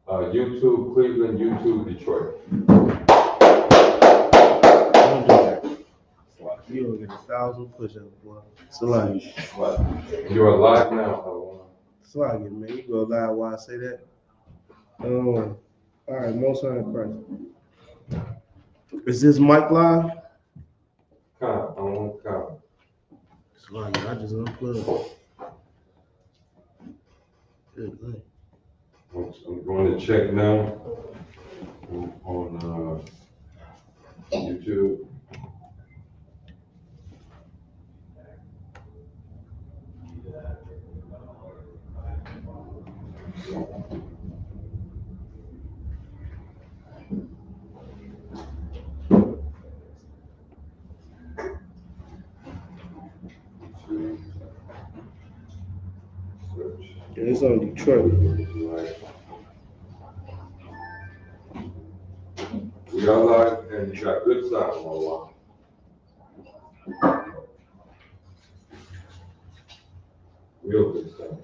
YouTube Cleveland, YouTube Detroit. Don't do that. You don't get 1,000 push-ups, boy. Salagi. You're alive now. Salagi, man. You go live while I say that. All right, most high Christ. Is this mic live? Count. I won't count. Salagi, I just unplugged. Good night. I'm going to check now on YouTube. Yeah, it's on Detroit. We are live and you got good sound, Marwan. Real good sound.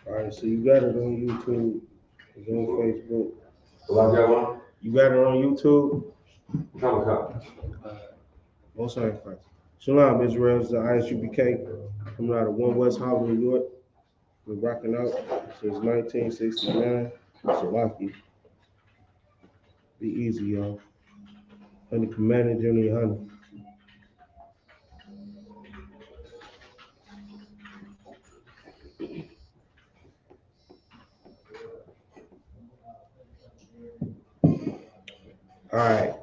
All right, so you got it on YouTube. It's on Facebook. Well, I got one. You got it on YouTube. Count. Most high Christ. Shalom, Israel. It's the ISUBK coming out of One West Harlem, New York. We're rocking out since 1969. Salaki. Be easy, y'all. Honey Commander, Junior Honey. All right.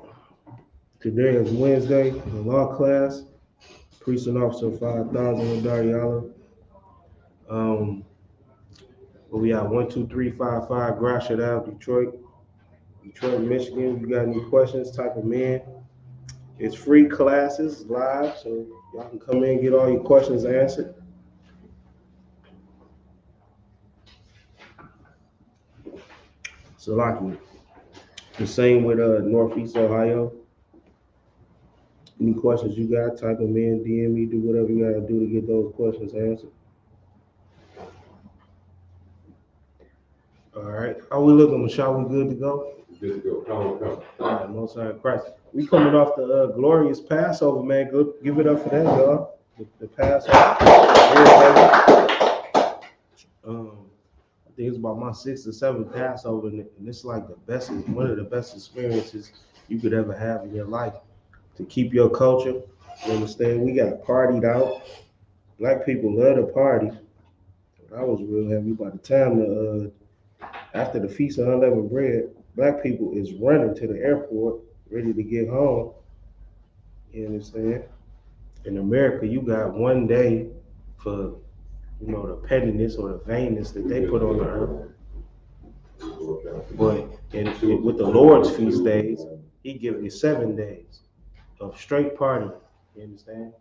Today is Wednesday, the law class. Precinct Officer 5000 Dariala. We got 12355 Gratiot Ave, Detroit, Michigan. You got any questions? Type them in. It's free classes live, so y'all can come in and get all your questions answered. So like the same with Northeast Ohio. Any questions you got, type them in, DM me, do whatever you gotta do to get those questions answered. All right. How we looking, Michelle? We good to go? Good to go. Come. All right, most high Christ. We coming off the glorious Passover, man. Good, give it up for that, y'all. The Passover. I think it's about my 6th or 7th Passover, and it's like one of the best experiences you could ever have in your life. To keep your culture, you understand? We got partied out. Black people love to party. I was real heavy by the time after the Feast of Unleavened Bread, black people is running to the airport, ready to get home. You understand? In America, you got one day for, the pettiness or the vainness that they put on the earth. But with the Lord's feast days, He gives you 7 days of straight party. You understand?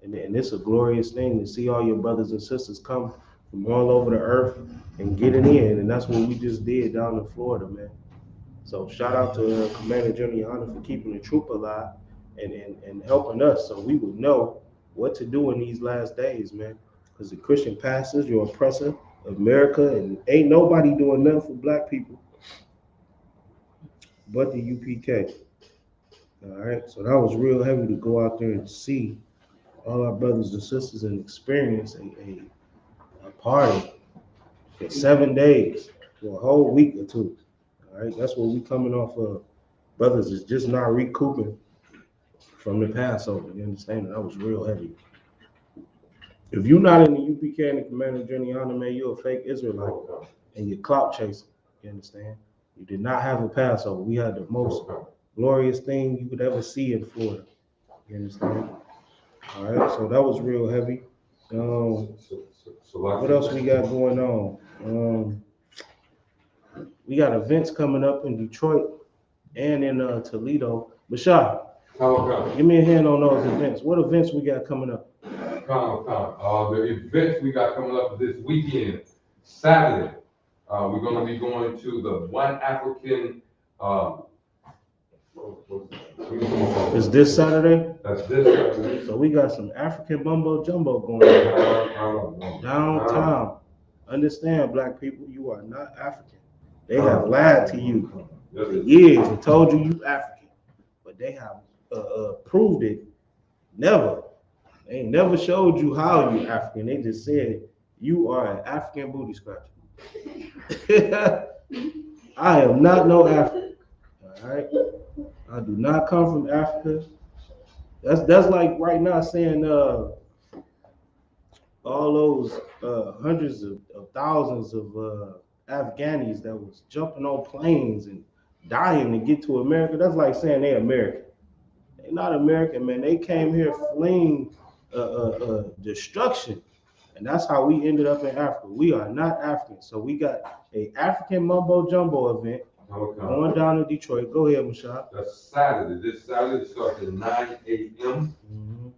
And it's a glorious thing to see all your brothers and sisters come from all over the earth and get it in. And that's what we just did down in Florida, man. So shout out to Commander Junior Honor for keeping the troop alive and helping us so we would know what to do in these last days, man. Because the Christian pastors, your oppressor, America, and ain't nobody doing nothing for black people but the UPK. All right, so that was real heavy to go out there and see all our brothers and sisters and experience a party for 7 days, for a whole week or two. All right, that's what we coming off of. Brothers is just not recouping from the Passover. You understand? That was real heavy. If you're not in the UPK and the Commander Journey Honor, man, you're a fake Israelite and you're clout chasing. You understand? You did not have a Passover. We had the most glorious thing you could ever see in Florida. You understand? All right, so that was real heavy. What else we got going on? We got events coming up in Detroit and in Toledo. Bashar, give me a hand on those events. What events we got coming up? The events we got coming up this weekend, Saturday, we're going to be going to the One African Is this Saturday? That's this Saturday. So we got some African mumbo jumbo going on downtown. Understand, black people, you are not African. They have lied to you for years and told you you African, but they have proved it. Never. They never showed you how you African. They just said you are an African booty scratcher. I am not no African. All right. I do not come from Africa. That's like right now saying all those hundreds of thousands of Afghanis that was jumping on planes and dying to get to America. That's like saying they American. They're not American, man. They came here fleeing destruction, and that's how we ended up in Africa. We are not African, so we got a African mumbo jumbo event going down to Detroit. Go ahead, Mashad. That's Saturday. This Saturday starts at 9 a.m.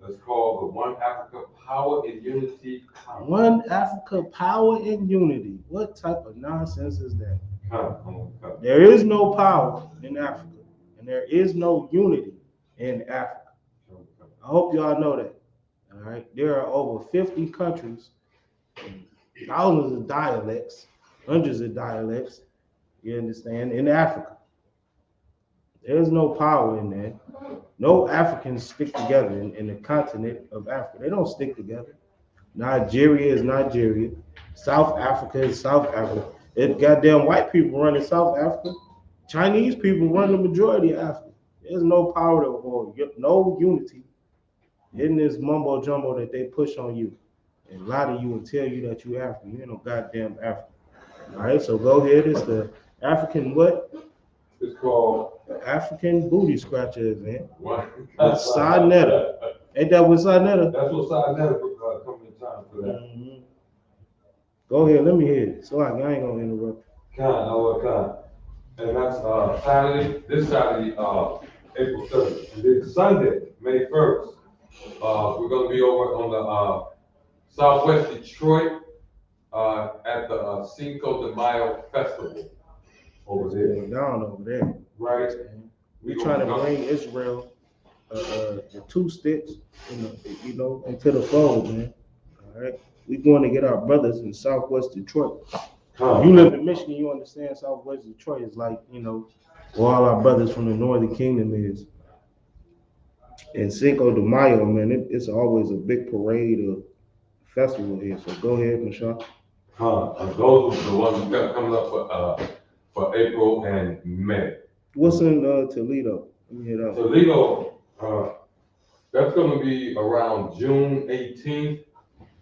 That's called the One Africa Power and Unity Conference. One Africa Power and Unity. What type of nonsense is that? There is no power in Africa, and there is no unity in Africa. I hope y'all know that. All right. There are over 50 countries, thousands of dialects, hundreds of dialects, you understand, in Africa. There's no power in there. No Africans stick together in the continent of Africa. They don't stick together. Nigeria is Nigeria. South Africa is South Africa. If goddamn white people run in South Africa, Chinese people run the majority of Africa. There's no power or no unity in this mumbo jumbo that they push on you and lie to you and tell you that you African. You ain't no goddamn African. All right, so go ahead. It's the African what? It's called African Booty Scratcher event. What? Sinetta. Ain't that what Sinetta? That's what Sinetta coming in time for that. Mm-hmm. Go ahead, let me hear it. So I ain't gonna interrupt. And that's Saturday, this Saturday, April 30th. And then Sunday, May 1st, we're gonna be over on the Southwest Detroit at the Cinco de Mayo Festival over there. Down over there. Right. We're trying to bring Israel the two sticks, into the fold, man. All right. We're going to get our brothers in Southwest Detroit. You live in Michigan, you understand Southwest Detroit is like, where all our brothers from the Northern Kingdom is. And Cinco de Mayo, man, it's always a big parade of festival here. So go ahead, Michelle. Those are the ones we got coming up for April and May. What's in Toledo? Let me hear that. Toledo, that's going to be around June 18th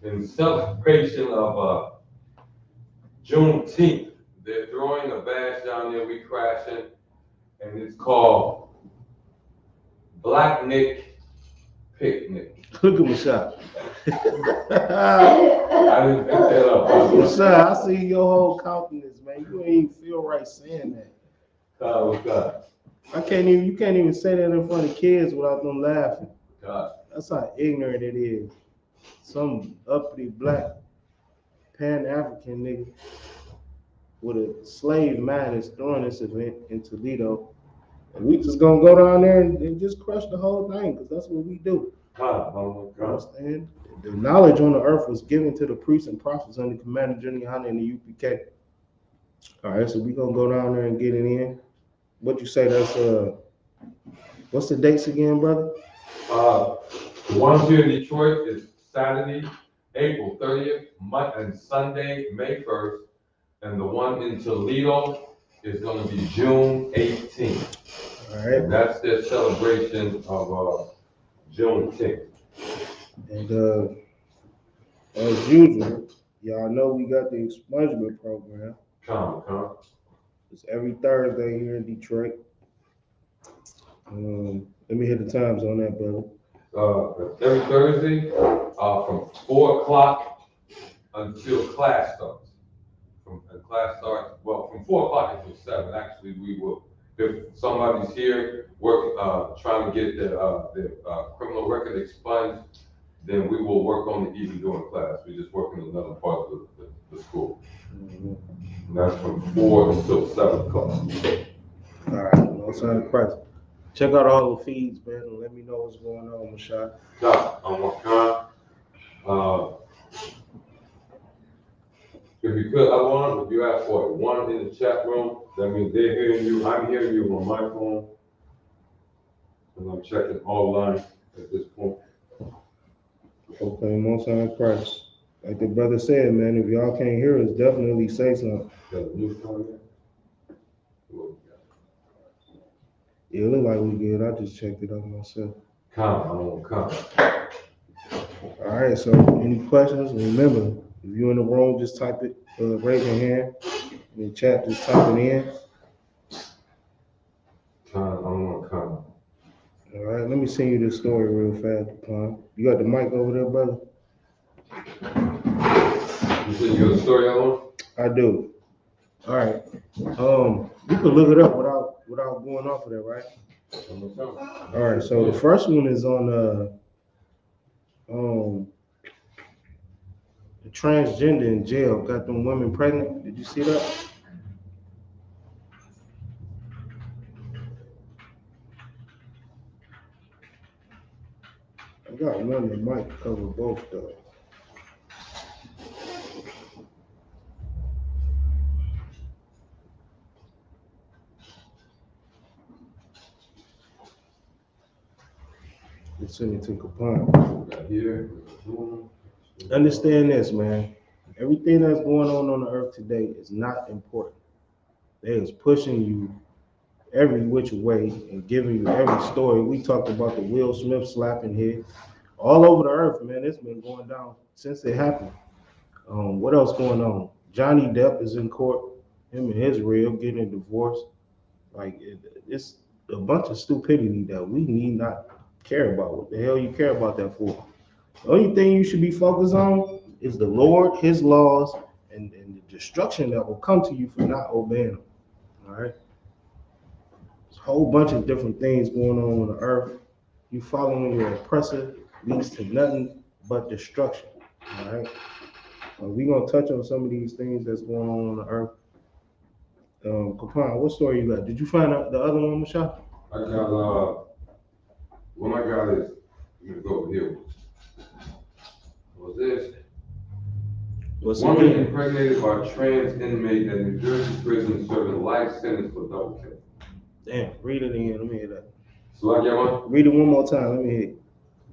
in celebration of Juneteenth. They're throwing a bash down there, we crashing, and it's called Black Nick Picnic. Look at Michelle. I didn't pick that up. Michelle, I see your whole countenance, man. You ain't even feel right saying that. What's that? You can't even say that in front of kids without them laughing. God. That's how ignorant it is. Some uppity black Pan-African nigga with a slave mind is throwing this event in Toledo. And we just gonna go down there and just crush the whole thing, because that's what we do. God. Understand? The knowledge on the earth was given to the priests and prophets under Commander General and the UPK. All right, so we gonna go down there and get it in. What you say? That's what's the dates again, brother? The ones here in Detroit is Saturday, April 30th, and Sunday, May 1st, and the one in Toledo is going to be June 18th. All right. And that's their celebration of Juneteenth. And as usual, y'all know we got the expungement program. Come. It's every Thursday here in Detroit. Let me hit the times on that, brother. Every Thursday from 4 o'clock until class starts. From 4 o'clock until 7. Actually, we will. If somebody's here trying to get their criminal record expunged, then we will work on it even during class. We're just working in another part of the school. Mm-hmm. And that's from 4 until 7 o'clock. All Most High Christ. Check out all the feeds, man, and let me know what's going on, Mashai. If you could, if you ask for it, one in the chat room, that means they're hearing you, I'm hearing you on my phone. And I'm checking all lines at this point. Okay, Most High Christ. Like the brother said, man, if y'all can't hear us, definitely say something. Yeah, it look like we good. I just checked it out myself. Come. All right, so any questions? Remember, if you're in the room, just type it, raise your hand. In the chat, just type it in. Come. All right, let me send you this story real fast, Pon. You got the mic over there, brother? You said you got a story, Alan? I do. All right. You can look it up without going off of that, right? All right. So the first one is on the transgender in jail got them women pregnant. Did you see that? I got one that might cover both though. Let's send it to Capone. Here. Understand this, man. Everything that's going on the earth today is not important. They is pushing you every which way and giving you every story. We talked about the Will Smith slapping hit all over the earth, man. It's been going down since it happened. What else going on? Johnny Depp is in court. Him and his rib getting a divorce. Like it's a bunch of stupidity that we need not care about. What the hell you care about that for? The only thing you should be focused on is the Lord, His laws, and the destruction that will come to you for not obeying them. All right. There's a whole bunch of different things going on the earth. You following your oppressor leads to nothing but destruction. All right. We're gonna touch on some of these things that's going on the earth. Kaplan, what story you got? Did you find out the other one, Michelle? I got one I got is, let me go over here. What's this? Woman impregnated by trans inmate at New Jersey prison serving life sentence for double kill. Damn, read it again. Let me hear that. So I get one? Read it one more time. Let me hear it.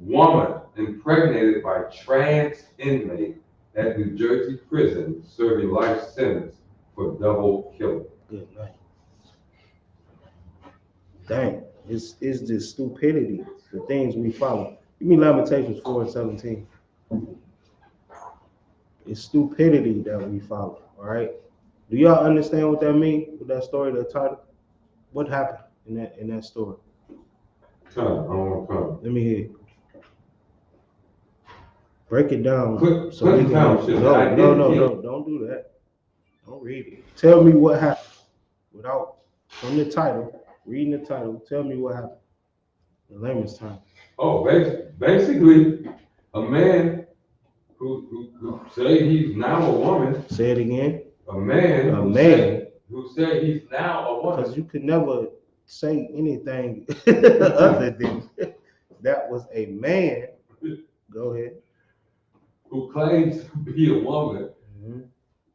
Woman impregnated by trans inmate at New Jersey prison serving life sentence for double killing. Good night. Dang, it's the stupidity, the things we follow. Give me Lamentations 4:17. It's stupidity that we follow, all right? Do y'all understand what that means with that story, that title? What happened in that story? Come. Let me hear it. Break it down. Click we down. No, don't do that. Don't read it. Tell me what happened from the title, reading the title, tell me what happened. The layman's time. Oh, basically, a man who say he's now a woman. Say it again. A man who said he's now a woman. Because you could never say anything other than that was a man. Go ahead. Who claims to be a woman,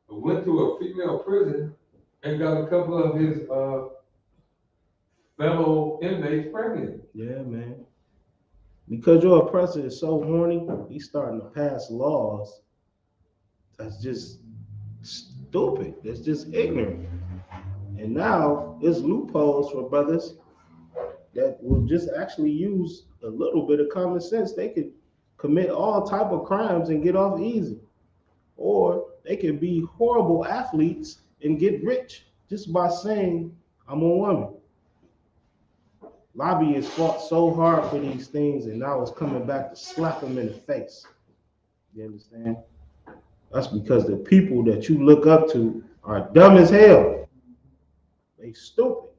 who went to a female prison and got a couple of his fellow inmates pregnant. Yeah, man. Because your oppressor is so horny, he's starting to pass laws that's just stupid. That's just ignorant. And now there's loopholes for brothers that will just actually use a little bit of common sense. They could commit all type of crimes and get off easy. Or they could be horrible athletes and get rich just by saying, I'm a woman. Lobbyists fought so hard for these things, and now it's coming back to slap them in the face. You understand? That's because the people that you look up to are dumb as hell. They stupid.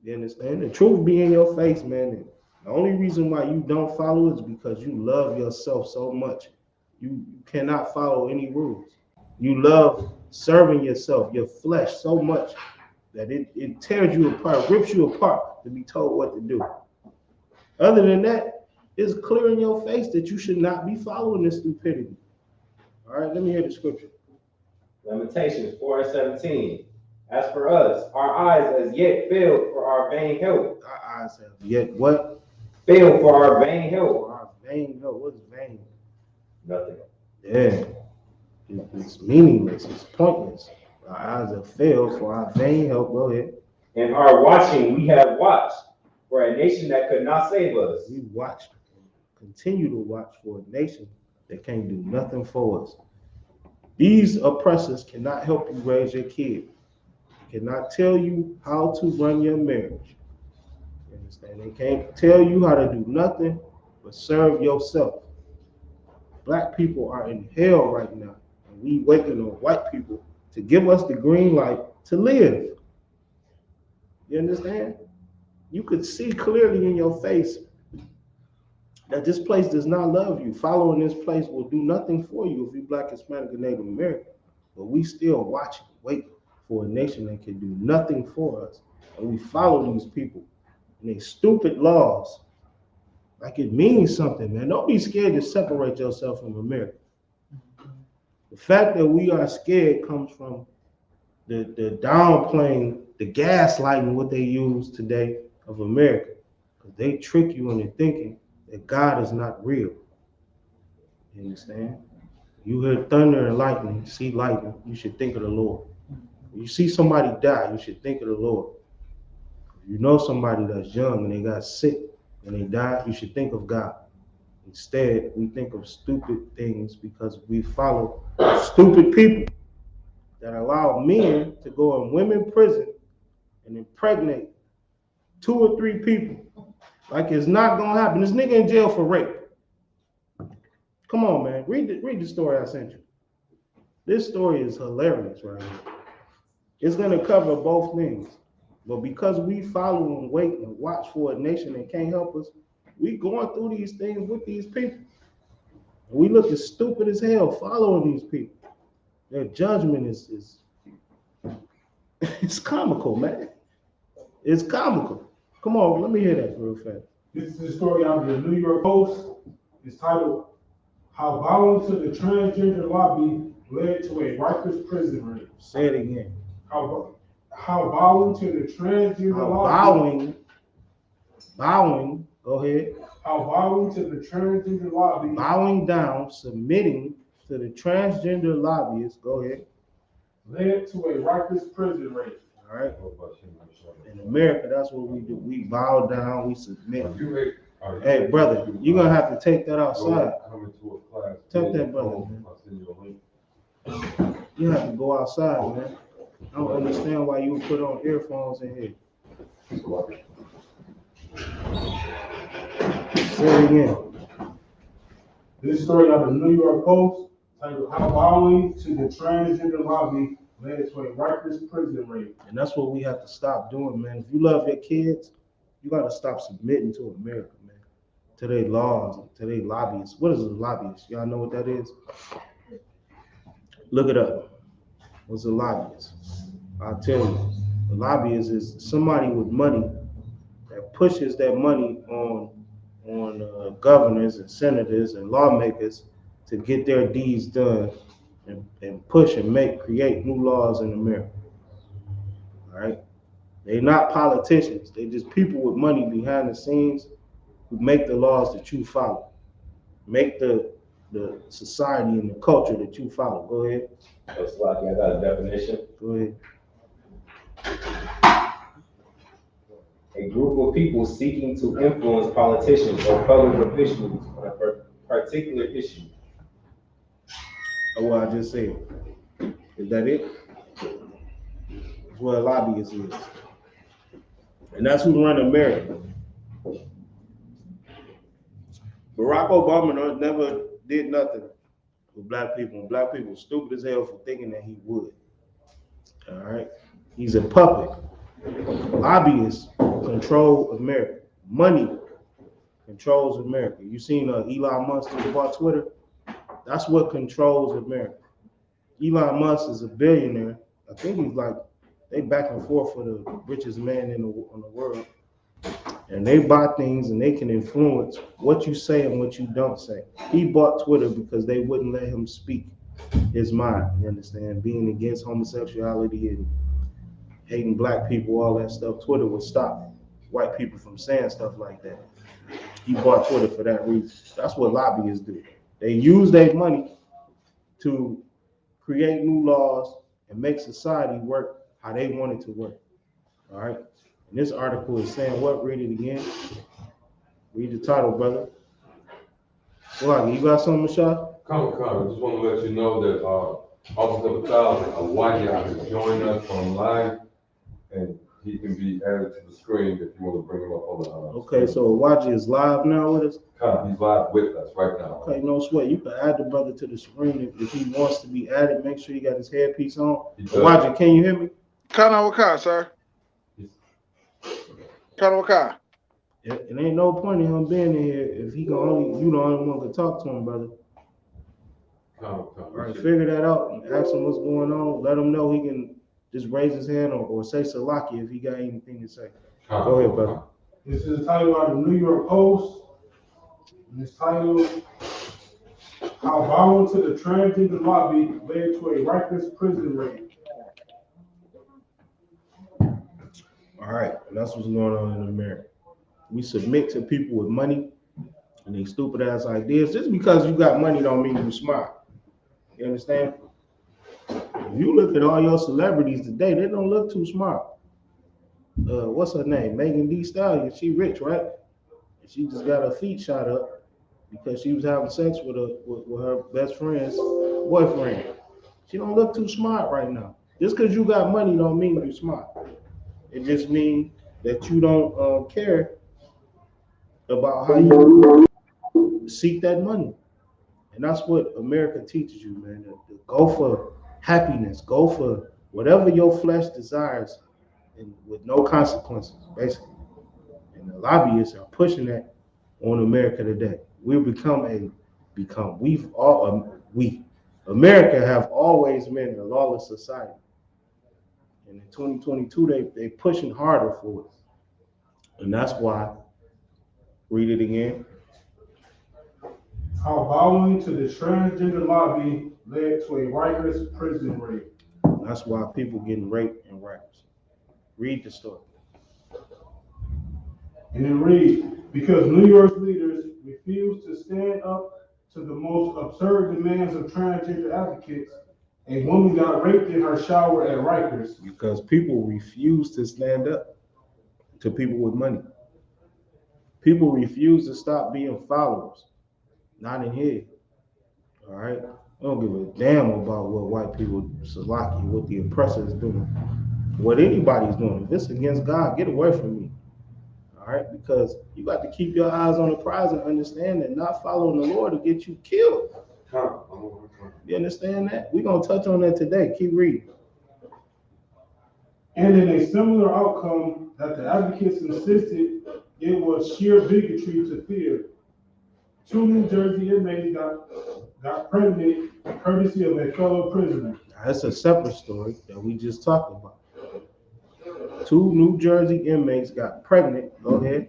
You understand? The truth be in your face, man. And the only reason why you don't follow is because you love yourself so much. You cannot follow any rules. You love serving yourself, your flesh so much that it tears you apart, rips you apart to be told what to do. Other than that, it's clear in your face that you should not be following this stupidity. All right, let me hear the scripture. Lamentations 4:17. As for us, our eyes as yet failed for our vain help. Our eyes have yet what? Failed for our vain help. For our vain help. What is vain? Nothing. Yeah. It's meaningless. It's pointless. Our eyes have failed for our vain help. Go ahead. In our watching, we have watched for a nation that could not save us. We watched, continue to watch for a nation that can't do nothing for us. These oppressors cannot help you raise your kid. Cannot tell you how to run your marriage. You understand? They can't tell you how to do nothing but serve yourself. Black people are in hell right now, and we waiting on white people to give us the green light to live. You understand? You could see clearly in your face that this place does not love you. Following this place will do nothing for you if you're Black, Hispanic, and Native American. But we still watch, wait for a nation that can do nothing for us. And we follow these people and they stupid laws. Like it means something, man. Don't be scared to separate yourself from America. The fact that we are scared comes from the downplaying, the gaslighting what they use today of America. Because they trick you into thinking that God is not real. You understand? You hear thunder and lightning, see lightning, you should think of the Lord. When you see somebody die, you should think of the Lord. If you know somebody that's young and they got sick and they died, you should think of God. Instead, we think of stupid things because we follow stupid people that allow men to go in women's prison and impregnate 2 or 3 people. Like it's not gonna happen. This nigga in jail for rape. Come on, man. Read the story I sent you. This story is hilarious right here. It's gonna cover both things. But because we follow and wait and watch for a nation that can't help us, we going through these things with these people. We look as stupid as hell following these people. Their judgment is it's comical, man. It's comical. Come on, let me hear that real fast. This is a story out of the New York Post. It's titled, How Bowing to the Transgender Lobby Led to a Rikers Prison Raid. Say it again. How bowing to the transgender lobby. Bowing, go ahead. How bowing to the transgender lobby. Bowing down, submitting to the transgender lobbyists, go ahead. Led to a Rikers prison raid. All right. In America, that's what we do. We bow down, we submit. Hey, brother, you're going to have to take that outside. Take that, brother, man. You have to go outside, man. I don't understand why you would put on earphones in here. Say it again. This story out of the New York Post titled, How Bowing to the Transgender Lobby Led to a Rikers prison raid. And that's what we have to stop doing, man. If you love your kids, you got to stop submitting to America, man. To their laws, to their lobbyists. What is a lobbyist? Y'all know what that is? Look it up. What's a lobbyist? I'll tell you. A lobbyist is somebody with money that pushes that money on governors and senators and lawmakers to get their deeds done and push and create new laws in America. All right? They're not politicians. They're just people with money behind the scenes who make the laws that you follow. Make the society and the culture that you follow. Go ahead. Looks like I got a definition. Go ahead. A group of people seeking to influence politicians or public officials on a particular issue. Or what I just said. Is that it? That's what a lobbyist is. And that's who run America. Barack Obama never did nothing with black people. And black people stupid as hell for thinking that he would. All right? He's a puppet. Lobbyists control America. Money controls America. You seen Elon Musk just bought Twitter? That's what controls America. Elon Musk is a billionaire. I think he's like they back and forth for the richest man in the world. And they buy things and they can influence what you say and what you don't say. He bought Twitter because they wouldn't let him speak his mind. You understand? Being against homosexuality and hating black people, all that stuff. Twitter would stop white people from saying stuff like that. He bought Twitter for that reason. That's what lobbyists do. They use their money to create new laws and make society work how they want it to work. All right. And this article is saying what? Read it again. Read the title, brother. Well, you got something, Michelle? Come. I just want to let you know that Officer Patel, a Wanya, has joined us online, and he can be added to the screen if you want to bring him up on the. Okay, so Waji is live now with us. He's live with us right now. Okay, no sweat. You can add the brother to the screen if he wants to be added. Make sure he got his headpiece on. Waji, can you hear me? Kana Waka, sir. Kana Waka. It ain't no point in him being in here if he can only, you the only one can talk to him, brother. Come. All right, figure that out and ask him what's going on. Let him know he can just raise his hand or say Salaki if he got anything to say. Go ahead, brother. This is a title out of the New York Post. And this title, How Violence to the Transgender Lobby Led to a Rikers Prison Raid. All right, that's what's going on in America. We submit to people with money and they stupid ass ideas. Just because you got money don't mean you're smart. You understand? If you look at all your celebrities today, they don't look too smart. What's her name? Megan Thee Stallion. She rich, right? And she just got her feet shot up because she was having sex with her best friend's boyfriend. She don't look too smart right now. Just because you got money don't mean you're smart. It just means that you don't care about how you seek that money. And that's what America teaches you, man. To go for happiness, go for whatever your flesh desires and with no consequences, basically. And the lobbyists are pushing that on America today. America have always been a lawless society. And in 2022, they pushing harder for it. And that's why, read it again. How bowing to the transgender lobby led to a Rikers prison raid. That's why people getting raped in Rikers. Read the story. And then read, because New York's leaders refused to stand up to the most absurd demands of transgender advocates, a woman got raped in her shower at Rikers. Because people refuse to stand up to people with money. People refuse to stop being followers. Not in here. All right? I don't give a damn about what white people, Salaki, what the oppressor is doing, what anybody's doing. If it's against God, get away from me. All right? Because you got to keep your eyes on the prize and understand that not following the Lord will get you killed. You understand that? We're going to touch on that today. Keep reading. And in a similar outcome that the advocates insisted it was sheer bigotry to fear, 2 New Jersey inmates got pregnant courtesy of a fellow prisoner. That's a separate story that we just talked about. 2 New Jersey inmates got pregnant. Go ahead.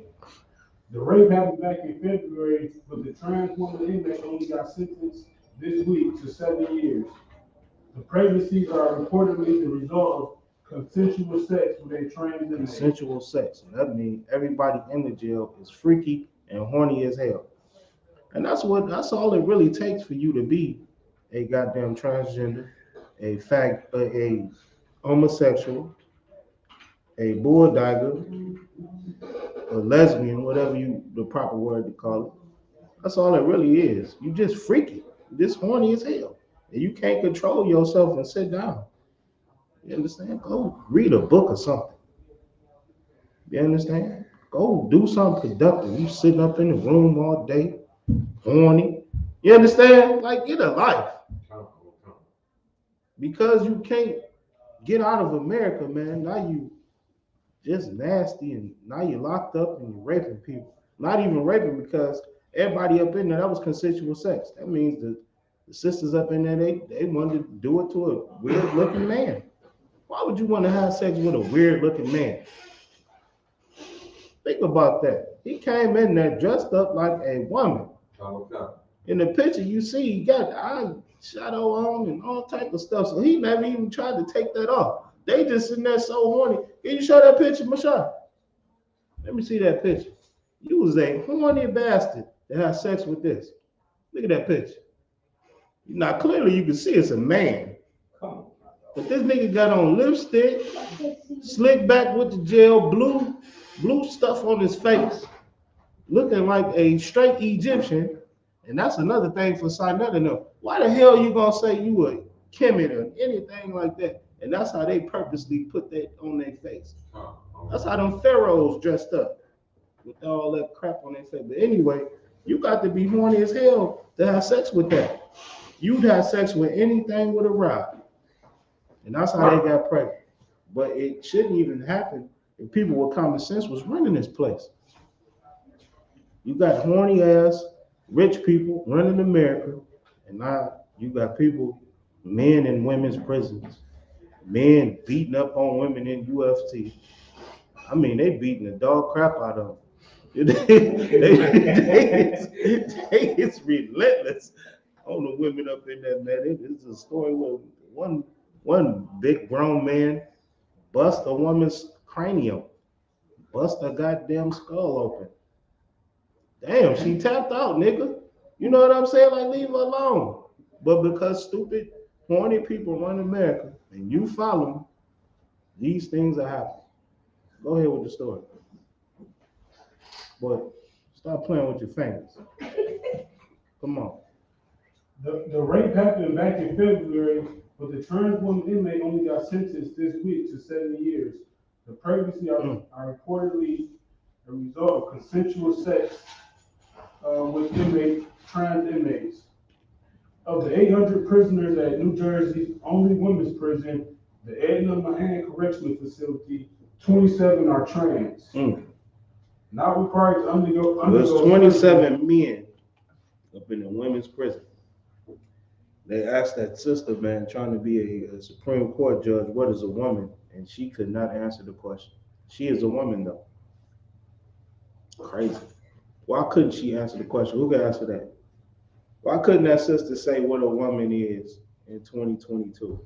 The rape happened back in February, but the trans woman inmate only got sentenced this week to 7 years. The pregnancies are reportedly the result of consensual sex with a trans inmate. Consensual sex. And that means everybody in the jail is freaky and horny as hell. And that's all it really takes for you to be a goddamn transgender, a homosexual, a bulldigger, a lesbian, whatever the proper word to call it. That's all it really is. You just freaky. You just horny as hell. And you can't control yourself and sit down. You understand? Go read a book or something. You understand? Go do something productive. You sitting up in the room all day, horny. You understand? Like, get a life. Because you can't get out of America, man. Now you just nasty and now you're locked up and you're raping people. Not even raping because everybody up in there, that was consensual sex. That means the sisters up in there, they wanted to do it to a weird looking man. Why would you want to have sex with a weird looking man? Think about that. He came in there dressed up like a woman. In the picture, you see he got eye shadow on and all type of stuff. So he never even tried to take that off. They just sitting there so horny. Can you show that picture, Mashah? Let me see that picture. You was a horny bastard to have sex with this. Look at that picture. Now clearly you can see it's a man. But this nigga got on lipstick, slick back with the gel, blue stuff on his face, looking like a straight Egyptian. And that's another thing for Sinetta to know. Why the hell you gonna say you a Kemet or anything like that? And that's how they purposely put that on their face. That's how them pharaohs dressed up with all that crap on their face. But anyway, you got to be horny as hell to have sex with that. You'd have sex with anything with a rod. And that's how they got pregnant. But it shouldn't even happen if people with common sense was running this place. You got horny ass rich people running America, and now you got people, men in women's prisons, men beating up on women in UFC. I mean, they beating the dog crap out of them. It's relentless on the women up in there, man. It's a story where one big grown man bust a woman's cranium, bust a goddamn skull open. Damn, she tapped out, nigga. You know what I'm saying? Like, leave her alone. But because stupid, horny people run America and you follow them, these things are happening. Go ahead with the story. But stop playing with your fingers. Come on. The rape happened back in February, but the trans woman inmate only got sentenced this week to 7 years. The pregnancy are reportedly a result of consensual sex with trans inmates. Of the 800 prisoners at New Jersey's only women's prison, the Edna Mahan Correctional Facility, 27 are trans. Not required to undergo There's 27 men up in the women's prison. They asked that sister, man, trying to be a Supreme Court judge, what is a woman? And she could not answer the question. She is a woman, though. Crazy. Why couldn't she answer the question? Who can answer that? Why couldn't that sister say what a woman is in 2022?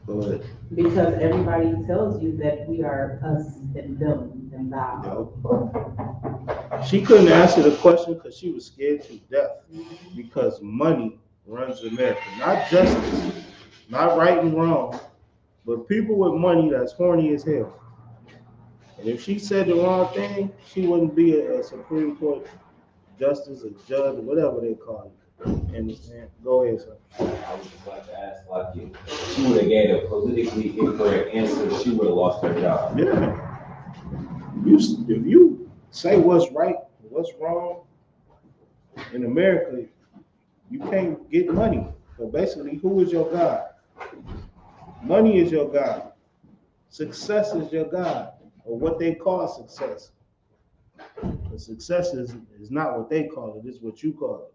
Go ahead. Because everybody tells you that we are us and them and thou. No. She couldn't answer the question because she was scared to death. Because money runs America. Not justice, not right and wrong, but people with money that's horny as hell. And if she said the wrong thing, she wouldn't be a Supreme Court justice, a judge, or whatever they call it. Understand? Go ahead, sir. I would just like to ask, like, if she would have gave a politically incorrect answer, she would have lost her job. Yeah. If you say what's right, what's wrong in America, you can't get money. So basically, who is your God? Money is your God. Success is your God, or what they call success. But success is not what they call it, it's what you call it.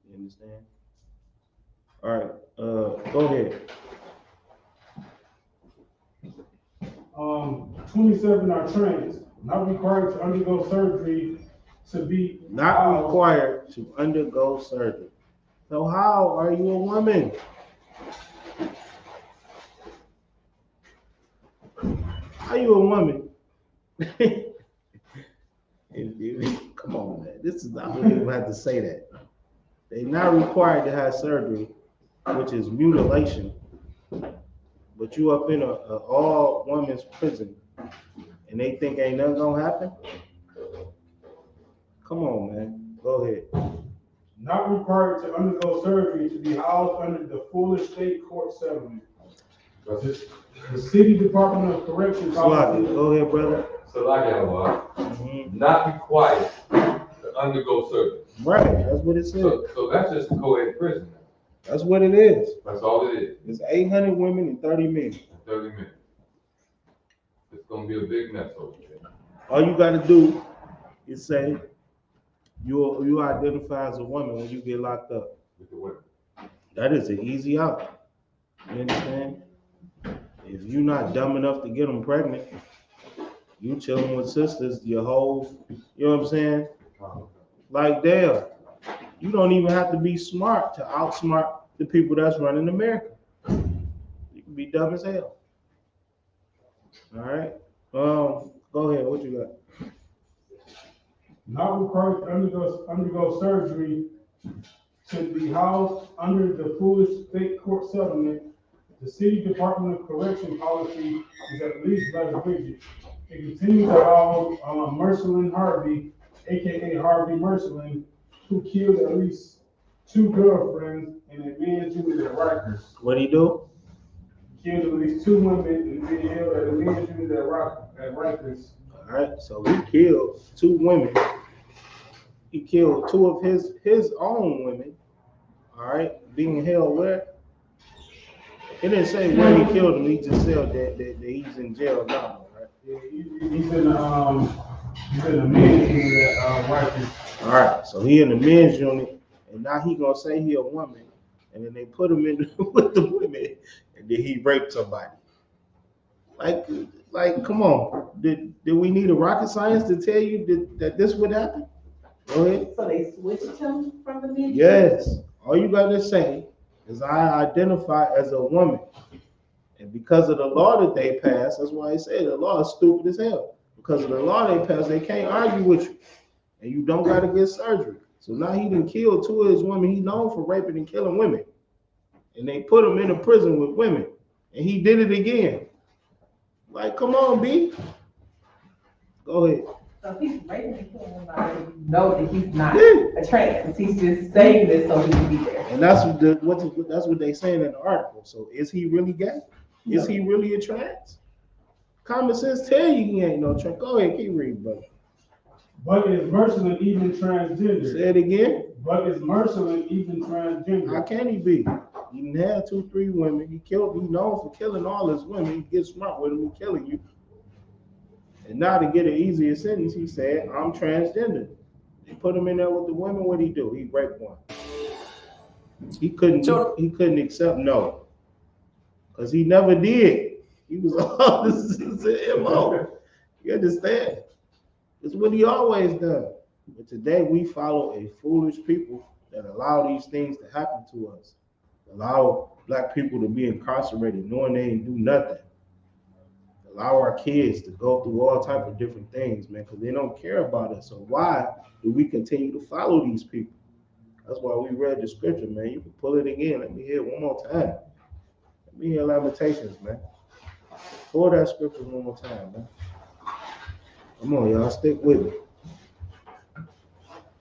You understand? All right, go ahead. 27 are trans, not required to undergo surgery to be Not required to undergo surgery. So how are you a woman? How are you a woman? Come on, man. This is not really even have to say that. They're not required to have surgery, which is mutilation. But you up in a all women's prison and they think ain't nothing gonna happen? Come on, man. Go ahead. Not required to undergo surgery to be housed under the full estate court settlement. The City Department of Corrections. Go ahead, brother. So like that, not required to undergo surgery. Right, that's what it says. So that's just a co-ed prison. That's what it is. That's all it is. It's 800 women and 30 men. In 30 minutes. It's gonna be a big mess over there. All you gotta do is say you identify as a woman when you get locked up. With the women. That is an easy out. You understand? If you're not dumb enough to get them pregnant, you chilling with sisters your whole, you know what I'm saying? Like Dale, you don't even have to be smart to outsmart the people that's running America. You can be dumb as hell. All right. Go ahead. What you got? Not required to undergo surgery to be housed under the foolish state court settlement. The city Department of Correction policy is at least less rigid. It continues to house Mercelin Harvey, aka Harvey Mercelin, who killed at least 2 girlfriends and a man's unit at Rikers. What he do? Killed at least 2 women and then held at a man's unit at Rikers. All right. So he killed 2 women. He killed 2 of his own women. All right. Being held where? It didn't say where he killed them. He just said that he's in jail now, right? Yeah, he's in the men's unit at Rikers. All right, so he in the men's unit, and now he gonna say he a woman, and then they put him in with the women, and then he raped somebody. Like, come on. Did we need a rocket science to tell you that this would happen? Go ahead. So they switched him from the men? Yes. All you gotta say is I identify as a woman. And because of the law that they passed, that's why I say the law is stupid as hell. Because of the law they passed, they can't argue with you. And you don't gotta get surgery. So now he done killed 2 of his women. He's known for raping and killing women. And they put him in a prison with women. And he did it again. Like, come on, B. Go ahead. So if he's raping and killing somebody, know that he's not a trans. He's just saying this so he can be there. And that's what they saying in the article. So is he really gay? No. Is he really a trans? Common sense tell you he ain't no trans. Go ahead, keep reading, brother. But is Mercelin even transgender? Say it again. But is Mercelin even transgender? How can he be? He done had 2, 3 women. He known for killing all his women. He gets smart with him and killing you. And now to get an easier sentence, he said, I'm transgender. They put him in there with the women. What'd he do? He raped one. He couldn't accept no. Because he never did. He was all this is MO. You understand? It's what he always done. But today we follow a foolish people that allow these things to happen to us. Allow black people to be incarcerated knowing they ain't do nothing. Allow our kids to go through all type of different things, man, because they don't care about us. So why do we continue to follow these people? That's why we read the scripture, man. You can pull it again. Let me hear it one more time. Let me hear Lamentations, man. Pull that scripture one more time, man. Come on, y'all, stick with me.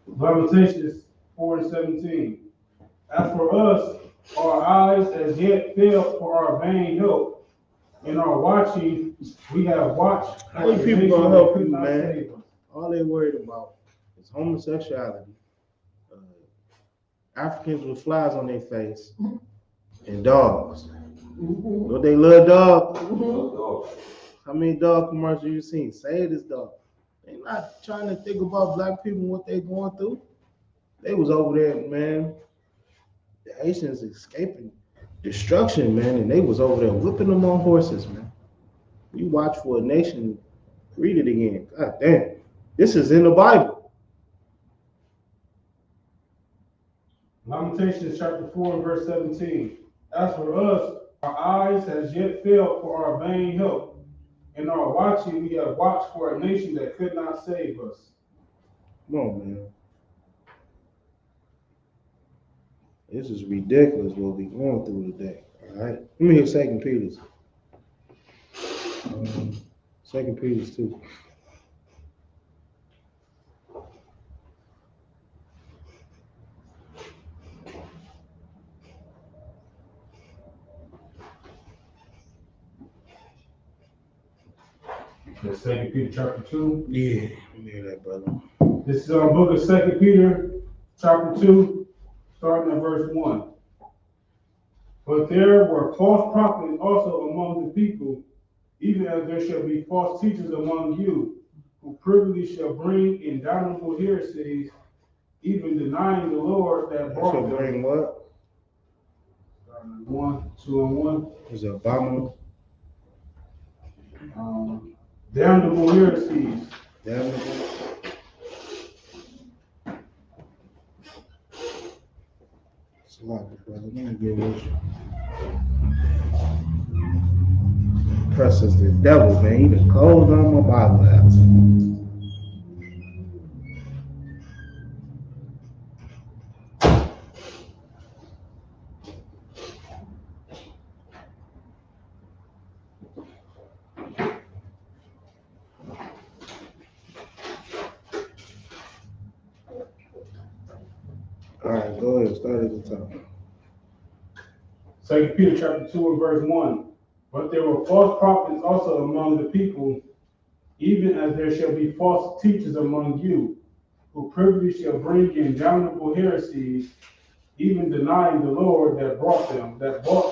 Lamentations 4:17. As for us, our eyes as yet fail for our vain hope. In our watching, we have watched. How many people gonna help you, man? All they worried about is homosexuality, Africans with flies on their face, and dogs. Don't they love dogs? How many dog commercials you seen? Say this dog. They not trying to think about black people and what they going through. They was over there, man. The Haitians escaping destruction, man, and they was over there whipping them on horses, man. You watch for a nation, read it again. God damn. This is in the Bible. Lamentations chapter 4 and verse 17. As for us, our eyes has yet failed for our vain help. In our watching, we have watched for a nation that could not save us. Come on, man. This is ridiculous what we going through today. All right. Let me hear 2 Peter's. 2 Peter's 2. The 2 Peter chapter 2. Yeah, let me hear that, brother. This is our book of 2 Peter chapter 2, starting at verse 1. But there were false prophets also among the people, even as there shall be false teachers among you, who privily shall bring in damnable heresies, even denying the Lord that brought Shall them. bring what? 1, 2, and 1. Is it abominable? Damnable heresies. Damnable. Sloppy, brother. Let me get with you. Presses the devil, man. He done closed on my Bible apps. All right, go ahead. Start at the top. 2 Peter chapter 2 and verse 1. But there were false prophets also among the people, even as there shall be false teachers among you, who privily shall bring in damnable heresies, even denying the Lord that bought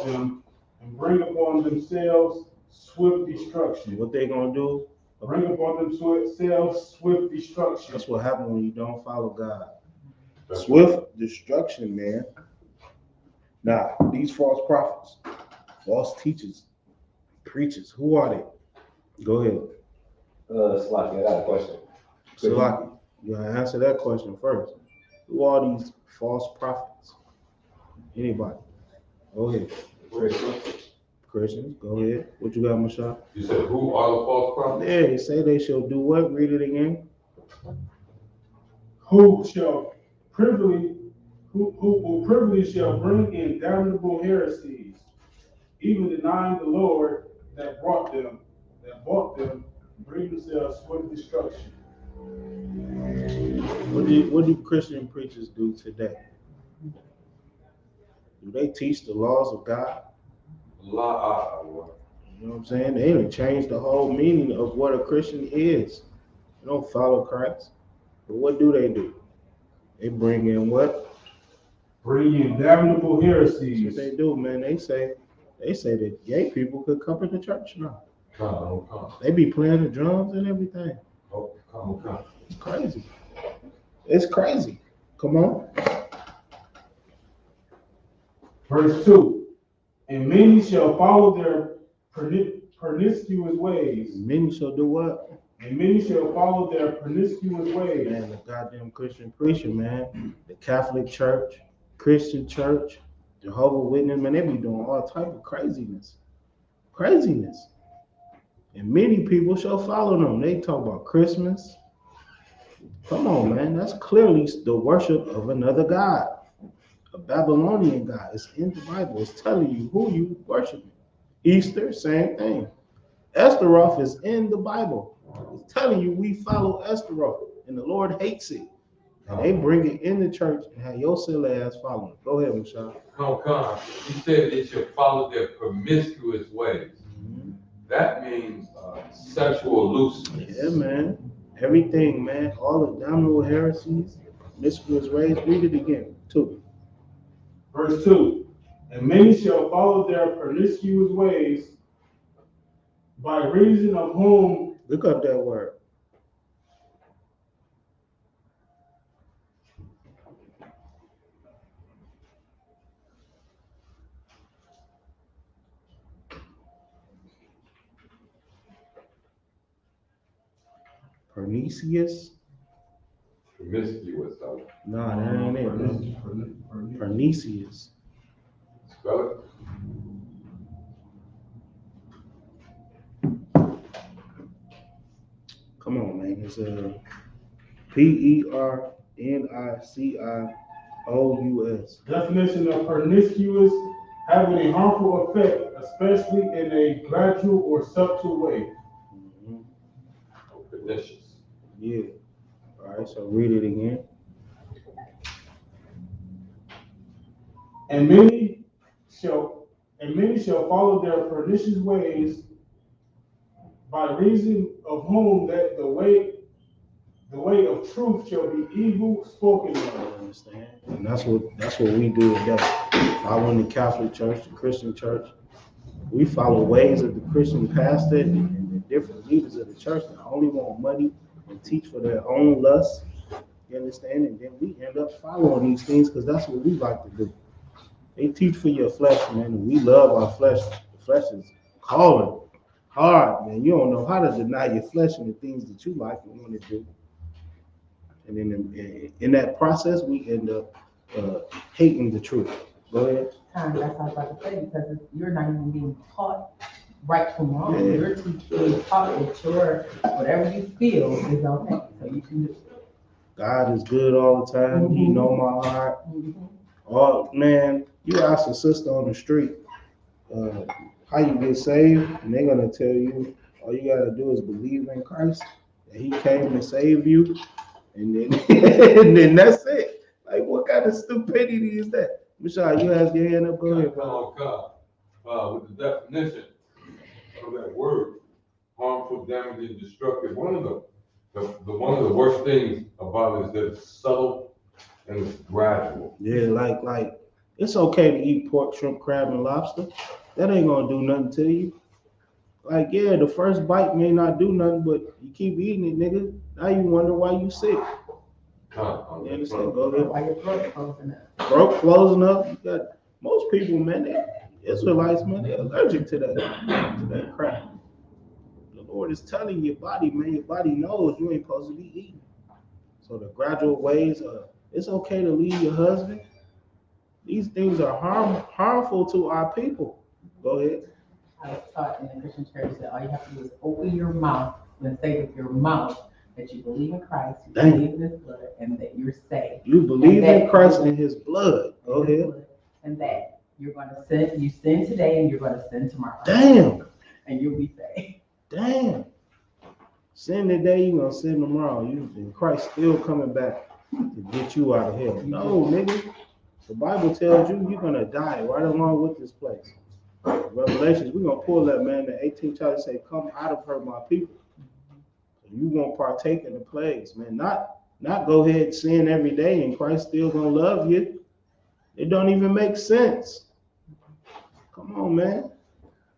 them, and bring upon themselves swift destruction. What they gonna do? Bring upon themselves swift destruction. That's what happens when you don't follow God. Swift destruction, man. Now, these false prophets, false teachers, preachers, who are they? Go ahead. Sloppy, I got a question. Salaki, you gotta answer that question first. Who are these false prophets? Anybody? Go ahead. Christians, go ahead. What you got, Mashah? You said, who are the false prophets? Yeah, they say they shall do what? Read it again. Who privily shall bring in damnable heresies, even denying the Lord that bought them, bring themselves swift destruction. What do Christian preachers do today? Do they teach the laws of God? You know what I'm saying? They done changed the whole meaning of what a Christian is. They don't follow Christ. But what do? They bring in what? Bring in damnable heresies. That's what they do, man. They say that gay people could come into church now. They be playing the drums and everything. It's crazy. It's crazy. Come on. Verse 2. And many shall follow their promiscuous ways. Many shall do what? And many shall follow their promiscuous ways. Man, the goddamn Christian preacher, man. The Catholic Church, Christian Church, Jehovah's Witness, man, they be doing all type of craziness. Craziness. And many people shall follow them. They talk about Christmas. Come on, man. That's clearly the worship of another God. A Babylonian God. It's in the Bible. It's telling you who you worshiping. Easter, same thing. Esteroth is in the Bible. It's telling you we follow Esteroth, and the Lord hates it. And they bring it in the church and have your silly ass following. Go ahead, Michelle. Come. He said they should follow their promiscuous ways. Mm-hmm. That means sexual looseness. Yeah, man. Everything, man. All the damnable heresies, promiscuous ways. Read it again. 2. Verse 2. And many shall follow their promiscuous ways, by reason of whom. Look up that word. Pernicious? Promiscuous, though. Nah, that ain't it, man. Pernicious. Spell it. Come on, man. It's Pernicious. Definition of pernicious, having a harmful effect, especially in a gradual or subtle way. Mm-hmm. Pernicious. Yeah. All right, so read it again. And many shall follow their pernicious ways, by reason of whom that the way of truth shall be evil spoken of. I understand. And that's what we do today. Following the Catholic Church, the Christian Church. We follow ways of the Christian pastor and the different leaders of the church that only want money and teach for their own lust. You understand? And then we end up following these things because that's what we like to do. They teach for your flesh, man. And we love our flesh. The flesh is calling. hard, man. You don't know how to deny your flesh and the things that you like and want to do. And then in that process, we end up hating the truth. Go ahead. That's what I was about to say, because you're not even being taught right from wrong. Yeah. You're being taught that whatever you feel is okay, so you can do it. God is good all the time. He Mhm. know my heart. Mhm. Oh man, you ask a sister on the street how you get saved, and they're gonna tell you all you gotta do is believe in Christ, that He came to save you, and then and then that's it. Like, what kind of stupidity is that? Michelle, you have your hand up. Go ahead, bro. With the definition of that word, harmful, damaging, destructive, one of the worst things about it is that it's subtle and it's gradual. Yeah, like it's okay to eat pork, shrimp, crab, and lobster. That ain't gonna do nothing to you. Like, yeah, the first bite may not do nothing, but you keep eating it, nigga. Now you wonder why you sick. You understand? Go ahead. Why your throat closing up? Throat closing up. You got most people, man. They Israelites, man, they're allergic to that crap. The Lord is telling your body, man. Your body knows you ain't supposed to be eating. So the gradual ways, it's okay to leave your husband. These things are harmful to our people. Go ahead. I was taught in the Christian church that all you have to do is open your mouth and say with your mouth that you believe in Christ, you Dang. believe in His blood, and that you're saved. You believe in Christ and His blood. Go ahead. And that you're going to sin. You sin today, and you're going to sin tomorrow. Damn. And you'll be saved. Damn. Sin today, you gonna sin tomorrow. And Christ still coming back to get you out of hell. No, nigga. The Bible tells you you're gonna die right along with this place. Revelations, we're gonna pull that, man. The 18th chapter say, "Come out of her, my people." So you won't partake in the plagues, man. Not go ahead and sin every day and Christ still gonna love you. It don't even make sense. Come on, man.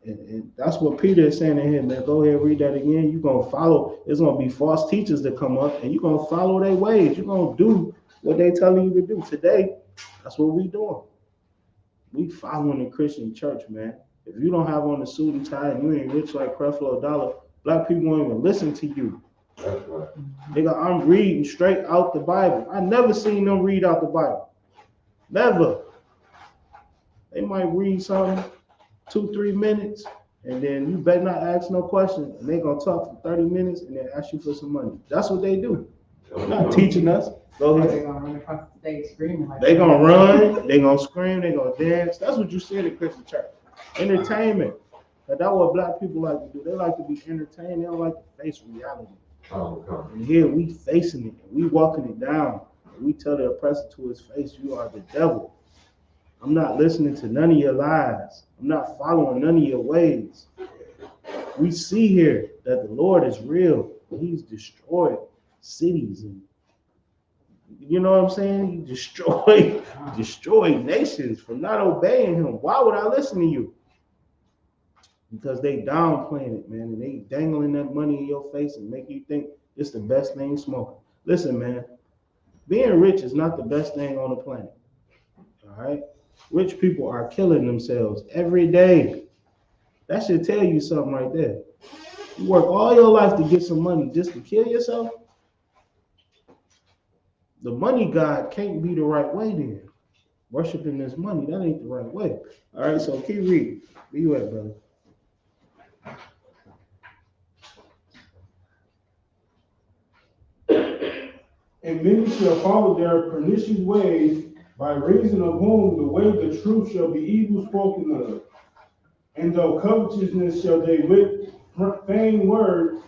And that's what Peter is saying in here, man. Go ahead and read that again. You're going to follow. There's going to be false teachers that come up, and you're going to follow their ways. You're going to do what they telling you to do. Today, that's what we doing. We following the Christian church, man. If you don't have on the suit and tie and you ain't rich like Creflo Dollar, black people won't even listen to you. That's right. Nigga, I'm reading straight out the Bible. I never seen them read out the Bible. Never. They might read something 2-3 minutes, and then you better not ask no questions. And they're gonna talk for 30 minutes and then ask you for some money. That's what they do. They're not teaching us. Go They're ahead. going to run across the stage screaming like They gonna run, they gonna scream, they gonna dance. That's what you see in the Christian church. Entertainment. But that's what black people like to do. They like to be entertained. They don't like to face reality. And here we facing it. We walking it down. And we tell the oppressor to his face, you are the devil. I'm not listening to none of your lies. I'm not following none of your ways. We see here that the Lord is real. He's destroyed cities, and you know what I'm saying? He destroyed nations for not obeying him. Why would I listen to you? Because they downplaying it, man, and they dangling that money in your face and make you think it's the best thing smoking. Listen, man, being rich is not the best thing on the planet. All right? Rich people are killing themselves every day. That should tell you something right there. You work all your life to get some money just to kill yourself. The money God can't be the right way then. Worshiping this money, that ain't the right way. All right, so keep reading. Where you at, brother? And many shall follow their pernicious ways, by reason of whom the way of the truth shall be evil spoken of. And though covetousness shall they with vain words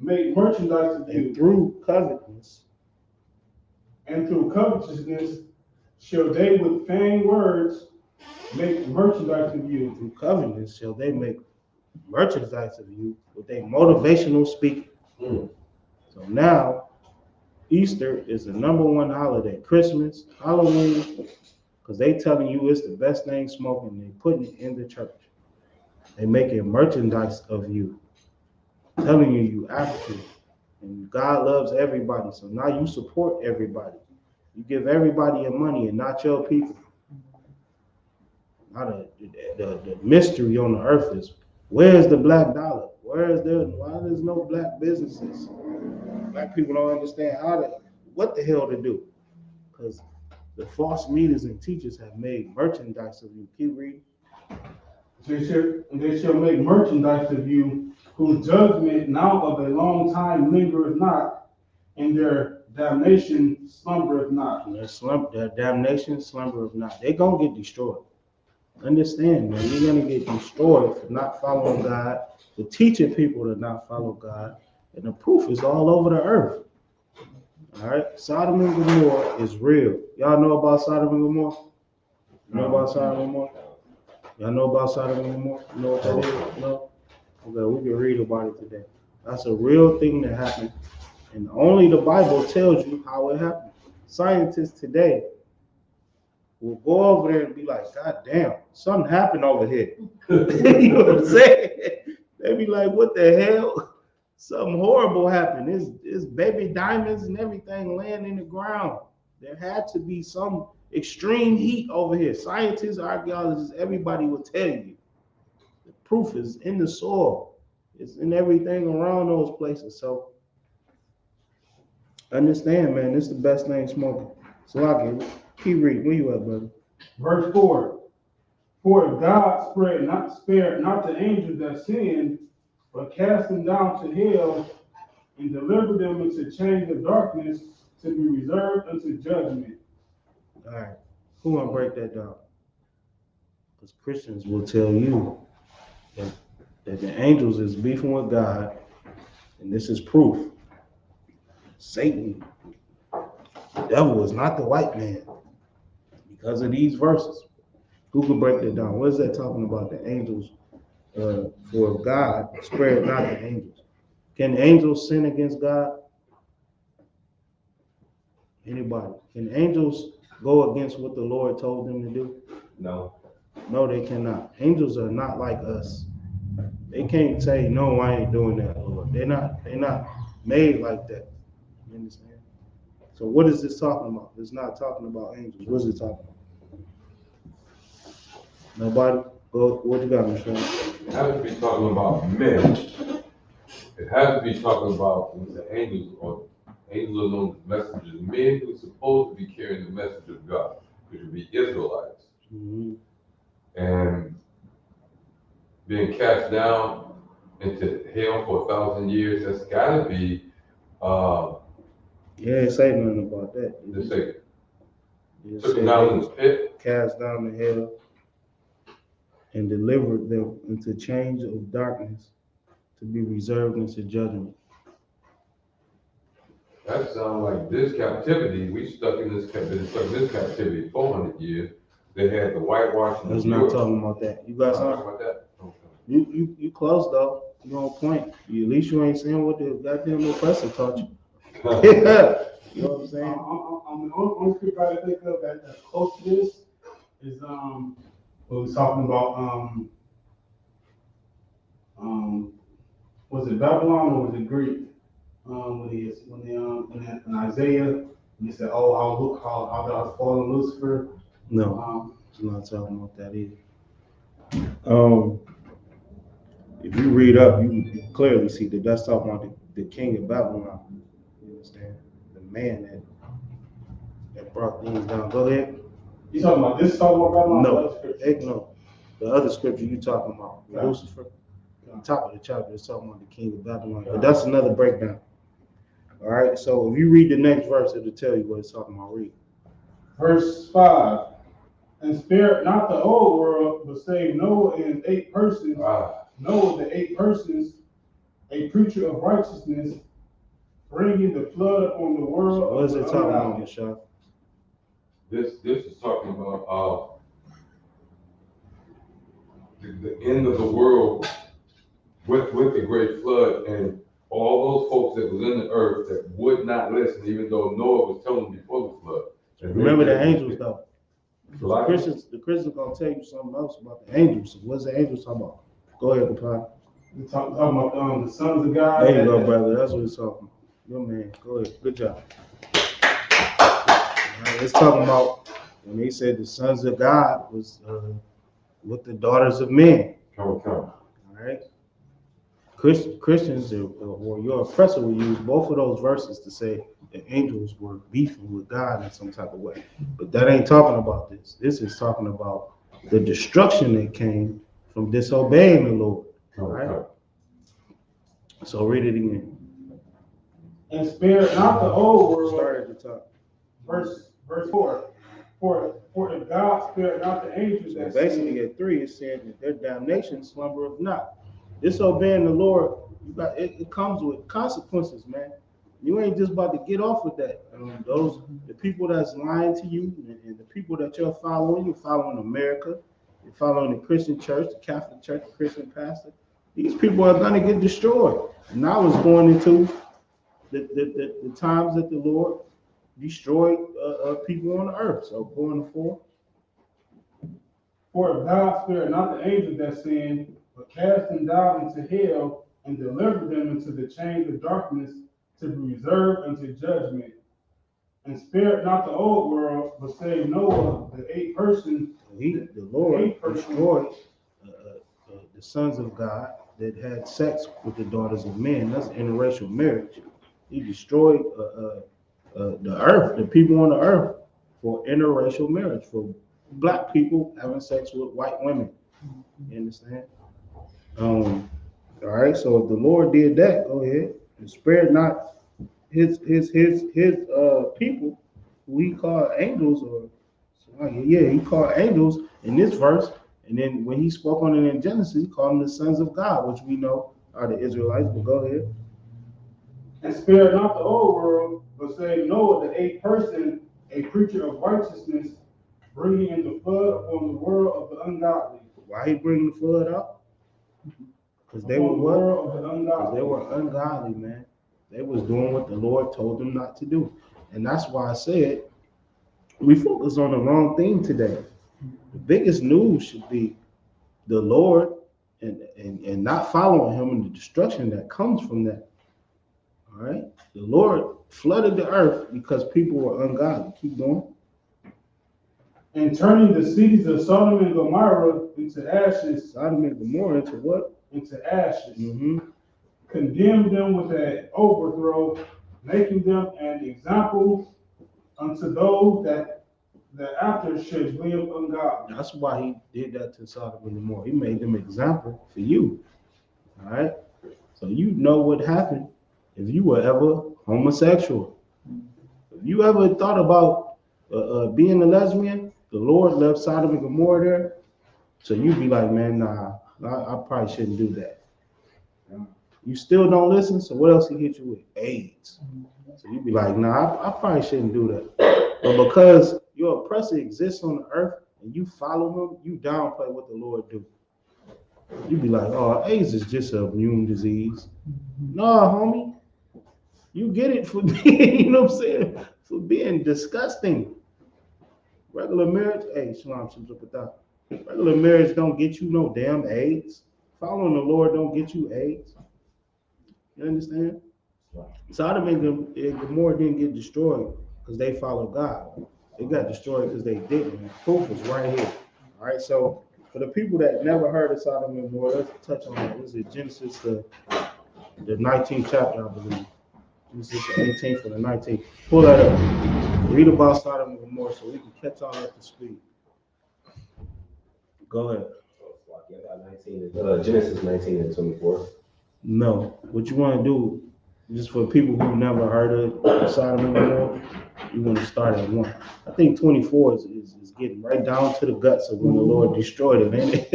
make merchandise of And you. through covetousness. And through covetousness shall they with vain words make merchandise of you. Through covetousness shall they make merchandise of you with a motivational speaking. So now, Easter is the #1 holiday. Christmas, Halloween, because they telling you it's the best thing smoking. They putting it in the church. They making merchandise of you, telling you African. And God loves everybody. So now you support everybody. You give everybody your money and not your people. Now the mystery on the earth is, where's the black dollar? Why there's no black businesses? Black people don't understand what the hell to do. Because the false leaders and teachers have made merchandise of you. Keep reading. They shall make merchandise of you, whose judgment now of a long time lingereth not, and their damnation slumbereth not. Their damnation slumbereth not. They're going to get destroyed. Understand, man. You're going to get destroyed for not following God, for teaching people to not follow God. And the proof is all over the earth. All right? Sodom and Gomorrah is real. Y'all know about Sodom and Gomorrah? You know about Sodom and Gomorrah? Y'all know about Sodom and Gomorrah? You know what that is? No? Okay, we can read about it today. That's a real thing that happened. And only the Bible tells you how it happened. Scientists today will go over there and be like, God damn, something happened over here. You know what I'm saying? They be like, what the hell? Something horrible happened. There's baby diamonds and everything laying in the ground. There had to be some extreme heat over here. Scientists, archaeologists, everybody will tell you. The proof is in the soil. It's in everything around those places. So understand, man, this is the best thing smoking. So I can keep reading. Where you at, brother? Verse 4. For if God spared not the angels that sinned, but cast them down to hell and delivered them into chains of darkness to be reserved unto judgment. All right. Who want to break that down? Because Christians will tell you that the angels is beefing with God, and this is proof. Satan, the devil is not the white man because of these verses. Who can break that down? What is that talking about? The angels, for God spared not the angels. Can angels sin against God? Anybody? Can angels go against what the Lord told them to do? No. No, they cannot. Angels are not like us. They can't say, no, I ain't doing that, Lord. They're not made like that. You understand? So what is this talking about? It's not talking about angels. What is it talking about? Nobody? Go. What you got, Michelle? It has to be talking about men. It has to be talking about the angels, or angels are known as messengers, men who are supposed to be carrying the message of God, which would be Israelites. Mm-hmm. And being cast down into hell for 1,000 years, that's gotta be, Yeah, it say nothing about that. let's say, It took said them down they in the was pit. cast down to hell and delivered them into chains of darkness to be reserved into judgment. That sounds like this captivity. We been stuck in this captivity 400 years. They had the whitewashing. Let's not talking about that. You got something? about that? Okay. You close though. You on point. At least you ain't saying what the goddamn oppressor taught you. Yeah. You know what I'm saying? The only scripture I think of that's close to this is what was talking about was it Babylon or was it Greek? When Isaiah, when he said, "Oh, how thou hast fallen, Lucifer." No, I'm not talking about that either. If you read up, you clearly see that that's talking about the king of Babylon. You understand? The man that brought things down. Go ahead. You talking about this? Talking about Babylon? No, heck no. The other scripture you talking about, Yeah. Lucifer, on top of the chapter, is talking about the king of Babylon. But that's another breakdown. All right, so if you read the next verse, it'll tell you what it's talking about. Read. Verse 5. And spared not the whole world, but saved Noah and 8 persons. Noah, the 8 persons, a preacher of righteousness, bringing the flood upon the world. So what is it talking about, Michelle? This is talking about the end of the world with the great flood and all those folks that was in the earth that would not listen, even though Noah was telling them before the flood. And Remember the angels though. So The Christians gonna tell you something else about the angels. So what's the angels talking about? Go ahead, Kappa. We're talking about the sons of God. There you go, brother. That's what it's talking about. Your man. Go ahead. Good job. Right, it's talking about when they said the sons of God was with the daughters of men. Come. All right. Christians or your oppressor will use both of those verses to say the angels were beefing with God in some type of way. But that ain't talking about this. This is talking about the destruction that came from disobeying the Lord. All right. So read it again. And spare not the old world. Start at the top. Verse 4. For if God spared not the angels So that basically sinned, at 3 it said that their damnation slumbereth not. Disobeying the Lord, it comes with consequences, man. You ain't just about to get off with that. The people that's lying to you and the people that you're following America, you're following the Christian church, the Catholic church, the Christian pastor. These people are gonna get destroyed. And now it's going into the times that the Lord destroyed people on the earth. So going to 4. for if God spared not the angels that sinned, but cast them down into hell and delivered them into the chains of darkness to be reserved unto judgment. And spared not the old world, but saved Noah, the 8 persons. The Lord destroyed the sons of God that had sex with the daughters of men. That's interracial marriage. He destroyed the earth, the people on the earth, for interracial marriage, for black people having sex with white women. You understand? All right. So if the Lord did that, go ahead and spared not his people, who he called angels, he called angels in this verse. And then when he spoke on it in Genesis, he called them the sons of God, which we know are the Israelites. But go ahead. And spared not the old world, but saved Noah, the 8th person, a preacher of righteousness, bringing in the flood upon the world of the ungodly. Why he bring the flood up? Because they were what? Because they were ungodly, man. They was doing what the Lord told them not to do. And that's why I said we focus on the wrong thing today. The biggest news should be the Lord and not following him and the destruction that comes from that. All right. The Lord flooded the earth because people were ungodly. Keep going. And turning the cities of Sodom and Gomorrah into ashes. Sodom and Gomorrah into what? Into ashes. Mm-hmm. Condemned them with an overthrow, making them an example unto those that after should live ungodly. That's why he did that to Sodom and Gomorrah. He made them example for you. All right. So you know what happened if you were ever homosexual. If you ever thought about being a lesbian, the Lord left Sodom and Gomorrah there. So you'd be like, man, nah, I probably shouldn't do that. You still don't listen, so what else he hit you with? AIDS. So you'd be like, nah, I probably shouldn't do that. But because your oppressor exists on the earth and you follow him, you downplay what the Lord do. You'd be like, oh, AIDS is just an immune disease. No, homie. You get it for being, you know what I'm saying? For being disgusting. Regular marriage, hey, shalom, regular marriage don't get you no damn AIDS. Following the Lord don't get you AIDS. You understand? Sodom and Gomorrah didn't get destroyed because they followed God. They got destroyed because they didn't. And the proof is right here. All right, so for the people that never heard of Sodom and Gomorrah, let's touch on that. This is Genesis, the 19th chapter, I believe. This is the 18th or the 19th. Pull that up. Read about Sodom and Gomorrah so we can catch all up to speed. Go ahead. Genesis 19 and 24. No. What you want to do, just for people who never heard of Sodom and Gomorrah, you want to start at 1. I think 24 is getting right down to the guts of when the Lord destroyed it, ain't it?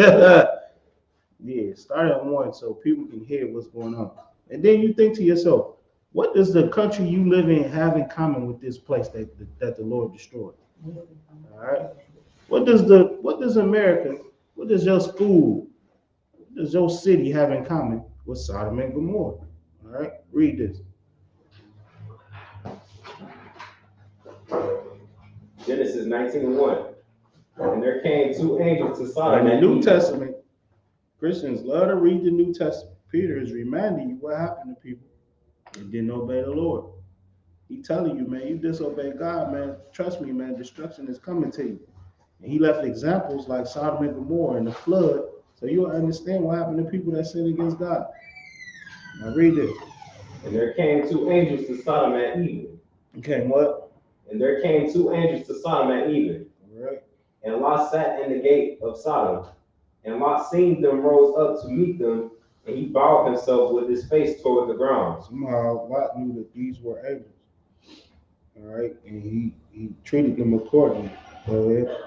Yeah, start at 1 so people can hear what's going on. And then you think to yourself, what does the country you live in have in common with this place that the Lord destroyed? All right. What does America, what does your school, what does your city have in common with Sodom and Gomorrah? All right. Read this. Genesis 19:1. And there came 2 angels to Sodom. In the New Testament, Christians love to read the New Testament. Peter is reminding you what happened to people that didn't obey the Lord. He telling you, man, you disobey God, man. Trust me, man, destruction is coming to you. And he left examples like Sodom and Gomorrah and the flood, so you'll understand what happened to people that sin against God. Now read this. And there came two angels to Sodom at even. Okay, what? And there came two angels to Sodom at even. All right. And Lot sat in the gate of Sodom. And Lot seeing them rose up to meet them, and he bowed himself with his face toward the ground. Somehow Lot knew that these were angels. All right, and he treated them accordingly. Go ahead.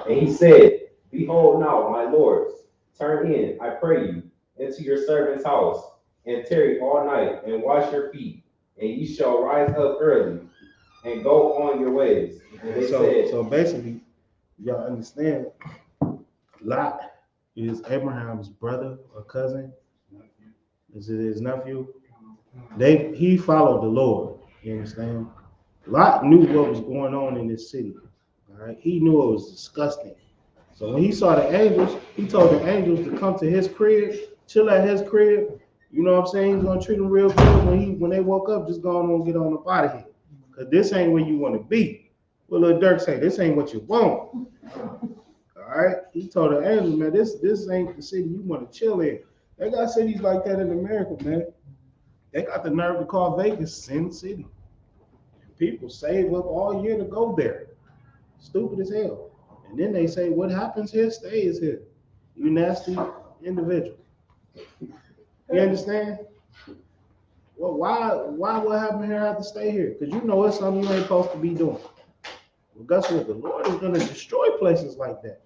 And he said, Behold now, my lords, turn in, I pray you, into your servant's house, and tarry all night, and wash your feet, and ye shall rise up early, and go on your ways. And they said, So basically, y'all understand, Lot is Abraham's brother or cousin. Is it his nephew? He followed the Lord. You understand? Lot knew what was going on in this city. All right, he knew it was disgusting. So when he saw the angels, he told the angels to come to his crib, chill at his crib. You know what I'm saying? He's gonna treat them real good. When they woke up, just go on and get on up out of here. Cause this ain't where you want to be. What Lil Durk say? This ain't what you want. All right. He told the angels, man, this ain't the city you want to chill in. They got cities like that in America, man. They got the nerve to call Vegas Sin City. People save up all year to go there. Stupid as hell. And then they say, what happens here stays here. You nasty individual. You understand? Well, why what happened here have to stay here? Because you know it's something you ain't supposed to be doing. Well, guess what? The Lord is going to destroy places like that.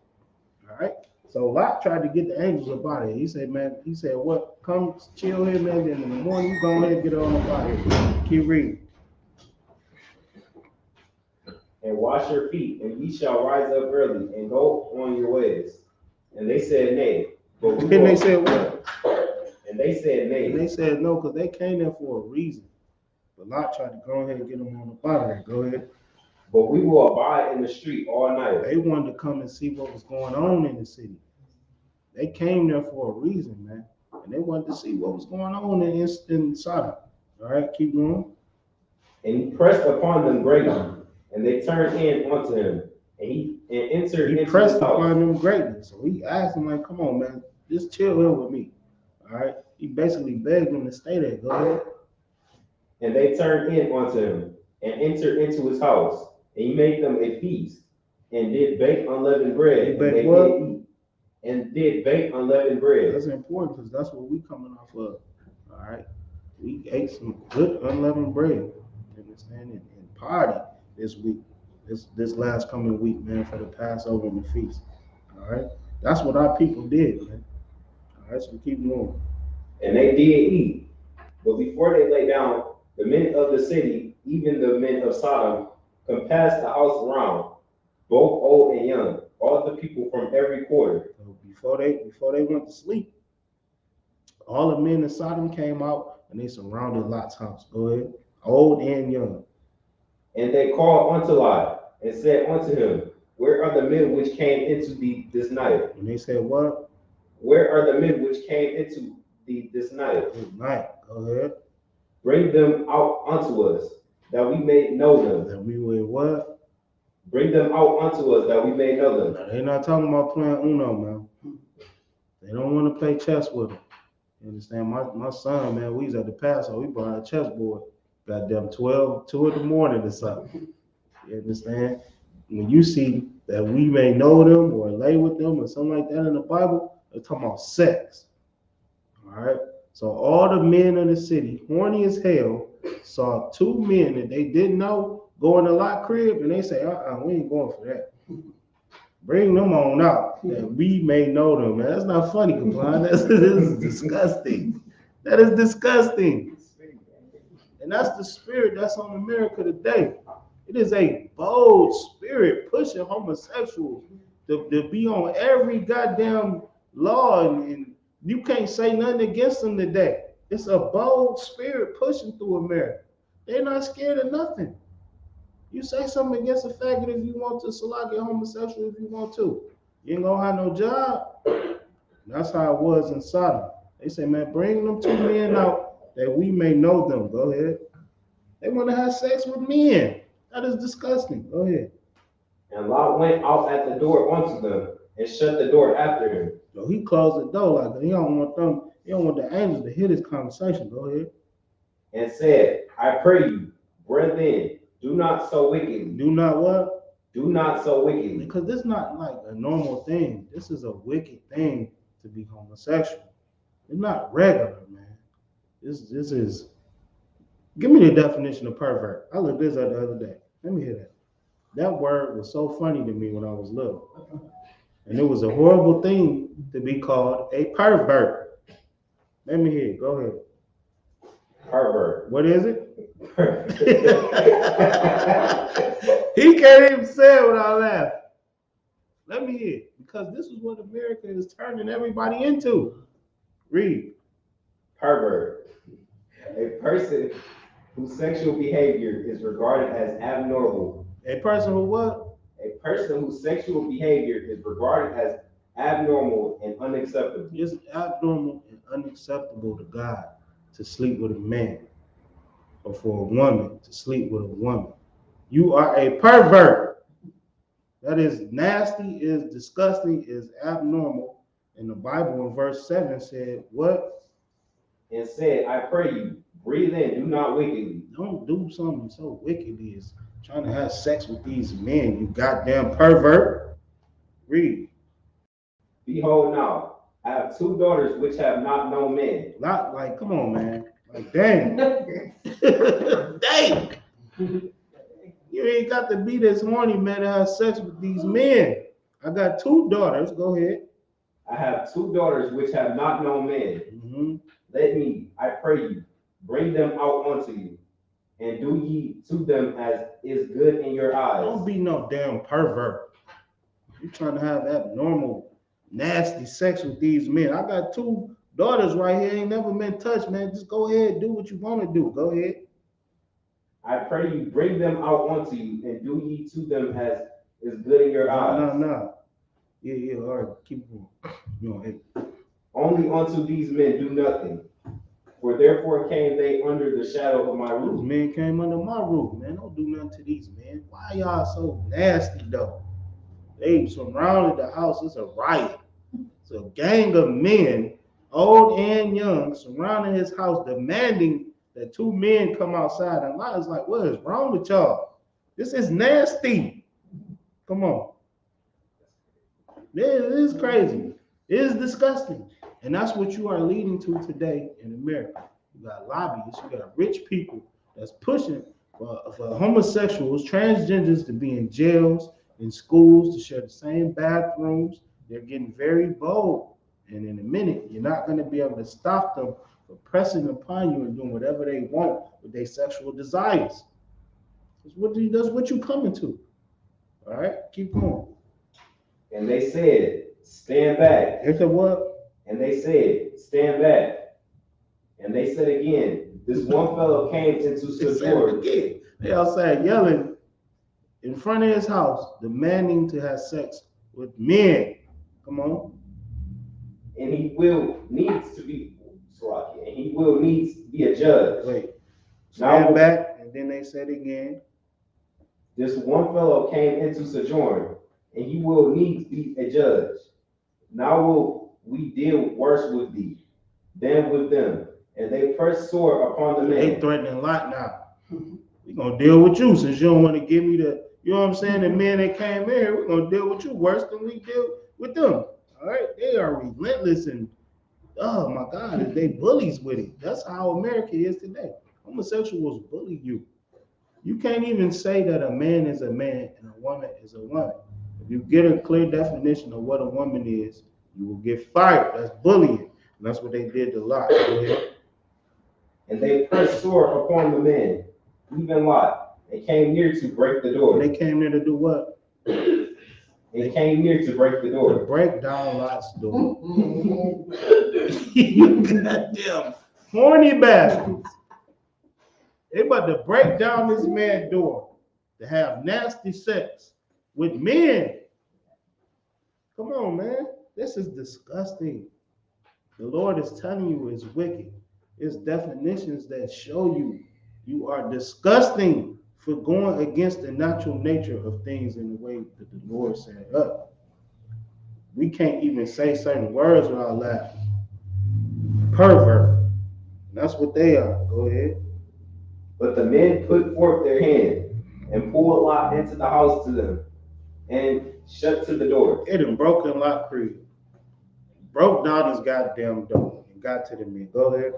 All right? So Lot tried to get the angels up out of here. He said, what? Come chill here, man. Then in the morning, you go ahead and get on up out of here. Keep reading. And wash your feet, and ye shall rise up early, and go on your ways. And they said, Nay. But we Then they said what? And they said, Nay. And they said no, because they came there for a reason. But Lot tried to go ahead and get them on up out of there. Go ahead. But we will abide in the street all night. They wanted to come and see what was going on in the city. They came there for a reason, man. And they wanted to see what was going on in Sodom. All right, keep going. And he pressed upon them greatly, and they turned in unto him, and entered He into pressed his house. upon them greatly. So he asked them, like, come on, man, just chill here with me. All right. He basically begged them to stay there. Go ahead. And they turned in unto him, and entered into his house. And he made them a feast, and did bake unleavened bread. He And baked they what? did eat, and did bake unleavened bread. That's important because that's what we coming off of. All right. We ate some good unleavened bread. You understand? And party this week. This last coming week, man, for the Passover and the feast. All right. That's what our people did, man. All right, so keep going. And they did eat. But before they lay down, the men of the city, even the men of Sodom, compassed the house around, both old and young, all the people from every quarter. So before they went to sleep, all the men in Sodom came out and they surrounded Lot's house. Go ahead. Old and young. And they called unto Lot, and said unto him, Where are the men which came into thee this night? And they said, what? Where are the men which came into thee this night? Good night. Go ahead. Bring them out unto us, that we may know them. That we would what? Bring them out unto us, that we may know them. Now, they're not talking about playing Uno, man. They don't want to play chess with them. You understand? My son, man, we was at the Paso. We brought a chessboard. Goddamn 2 in the morning or something. You understand? When you see that we may know them or lay with them or something like that in the Bible, they're talking about sex. All right? So all the men in the city, horny as hell, saw two men that they didn't know go in the Lot crib, and they say, we ain't going for that. Bring them on out, that we may know them. Man, that's not funny, Kaplan. This is disgusting. That is disgusting. And that's the spirit that's on America today. It is a bold spirit pushing homosexuals to be on every goddamn law, and you can't say nothing against them today. It's a bold spirit pushing through America. They're not scared of nothing. You say something against a faggot if you want to, select a homosexual if you want to. You ain't gonna have no job. That's how it was in Sodom. They say, man, bring them two men out that we may know them. Go ahead. They want to have sex with men. That is disgusting. Go ahead. And Lot went out at the door unto them, and shut the door after him. So he closed the door like he don't want them. He don't want the angels to hear this conversation. Go ahead. And said, I pray you, brethren, do not so wickedly. Do not what? Do not so wickedly. Because this is not like a normal thing. This is a wicked thing to be homosexual. It's not regular, man. This is. Give me the definition of pervert. I looked this up the other day. Let me hear that. That word was so funny to me when I was little. And it was a horrible thing to be called a pervert. Let me hear it. Go ahead. Pervert. What is it? He can't even say it without laughing. Let me hear it. Because this is what America is turning everybody into. Read. Pervert. A person whose sexual behavior is regarded as abnormal. A person who what? A person whose sexual behavior is regarded as abnormal and unacceptable. It's abnormal and unacceptable to God to sleep with a man or for a woman to sleep with a woman. You are a pervert. That is nasty, is disgusting, is abnormal. And the Bible in verse 7 said, what? And said, I pray you, breathe in, do not wickedly. Don't do something so wicked as trying to have sex with these men, you goddamn pervert. Read. Behold now, I have 2 daughters which have not known men. Not like, come on, man. Like, dang. Dang. You ain't got to be this horny, man, to have sex with these men. I got 2 daughters. Go ahead. I have 2 daughters which have not known men. Mm-hmm. Let me, I pray you, bring them out unto you, and do ye to them as is good in your eyes. Don't be no damn pervert. You trying to have abnormal, nasty sex with these men. I got 2 daughters right here. Ain't never been touched, man. Just go ahead, do what you want to do. Go ahead. I pray you, bring them out unto you, and do ye to them as is good in your eyes. No. Yeah, all right, keep going. You know, hey. Only unto these men do nothing, for therefore came they under the shadow of my roof. These men came under my roof, man. Don't do nothing to these men. Why y'all so nasty, though? They surrounded the house. It's a riot. It's a gang of men, old and young, surrounding his house, demanding that 2 men come outside. And Lot's like, what is wrong with y'all? This is nasty. Come on. It is crazy. It is disgusting. And that's what you are leading to today in America. You got lobbyists, you got rich people that's pushing for homosexuals, transgenders to be in jails, in schools, to share the same bathrooms. They're getting very bold. And in a minute, you're not going to be able to stop them from pressing upon you and doing whatever they want with their sexual desires. That's what you coming to. All right, keep going. And they said, stand back. It's a what? And they said, stand back. And they said again, this one fellow came into sojourn. They outside yelling in front of his house, demanding to have sex with men. Come on. And he will needs to be a judge. Wait. Stand back, and then they said again. This one fellow came into sojourn, and he will needs be a judge. Now will we deal worse with thee than with them. And they pressed sore upon the man. They threatening Lot now. We're going to deal with you since you don't want to give me the, you know what I'm saying, the men that came in here, we're going to deal with you worse than we deal with them. All right? They are relentless and, oh my God, they bullies with it. That's how America is today. Homosexuals bully you. You can't even say that a man is a man and a woman is a woman. If you get a clear definition of what a woman is, you will get fired. That's bullying. And that's what they did to Lot. And they pressed sore upon the men, even Lot. They came near to break the door. They came near to do what? They came near to break the door. To break down Lot's door. You goddamn horny bastards. They about to break down this man's door to have nasty sex with men. Come on, man. This is disgusting. The Lord is telling you it's wicked. It's definitions that show you are disgusting for going against the natural nature of things in the way that the Lord set up. We can't even say certain words without laughing. Pervert. And that's what they are. Go ahead. But the men put forth their hand and pulled Lot into the house to them and shut to the door. It done broken Lot crib. Broke down his goddamn door and got to the men. Go ahead.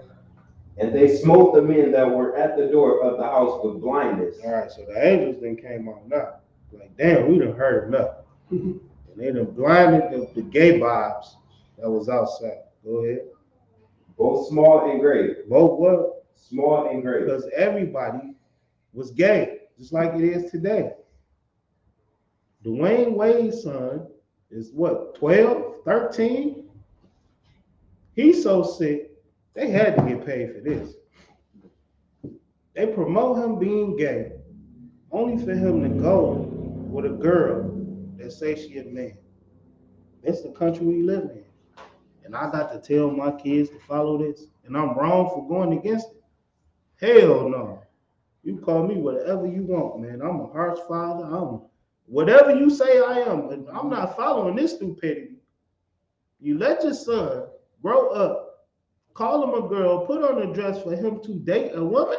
And they smote the men that were at the door of the house with blindness. All right, so the angels then came out now. Like, damn, we done heard enough. And they done blinded the gay vibes that was outside. Go ahead. Both small and great. Both what? Small and great. Because everybody was gay, just like it is today. Dwayne Wade's son is what, 12, 13? He's so sick, they had to get paid for this. They promote him being gay, only for him to go with a girl that say she a man. That's the country we live in. And I got to tell my kids to follow this, and I'm wrong for going against it. Hell no. You call me whatever you want, man. I'm a harsh father. I'm whatever you say I am, but I'm not following this stupidity. You let your son grow up, call him a girl, put on a dress for him to date a woman.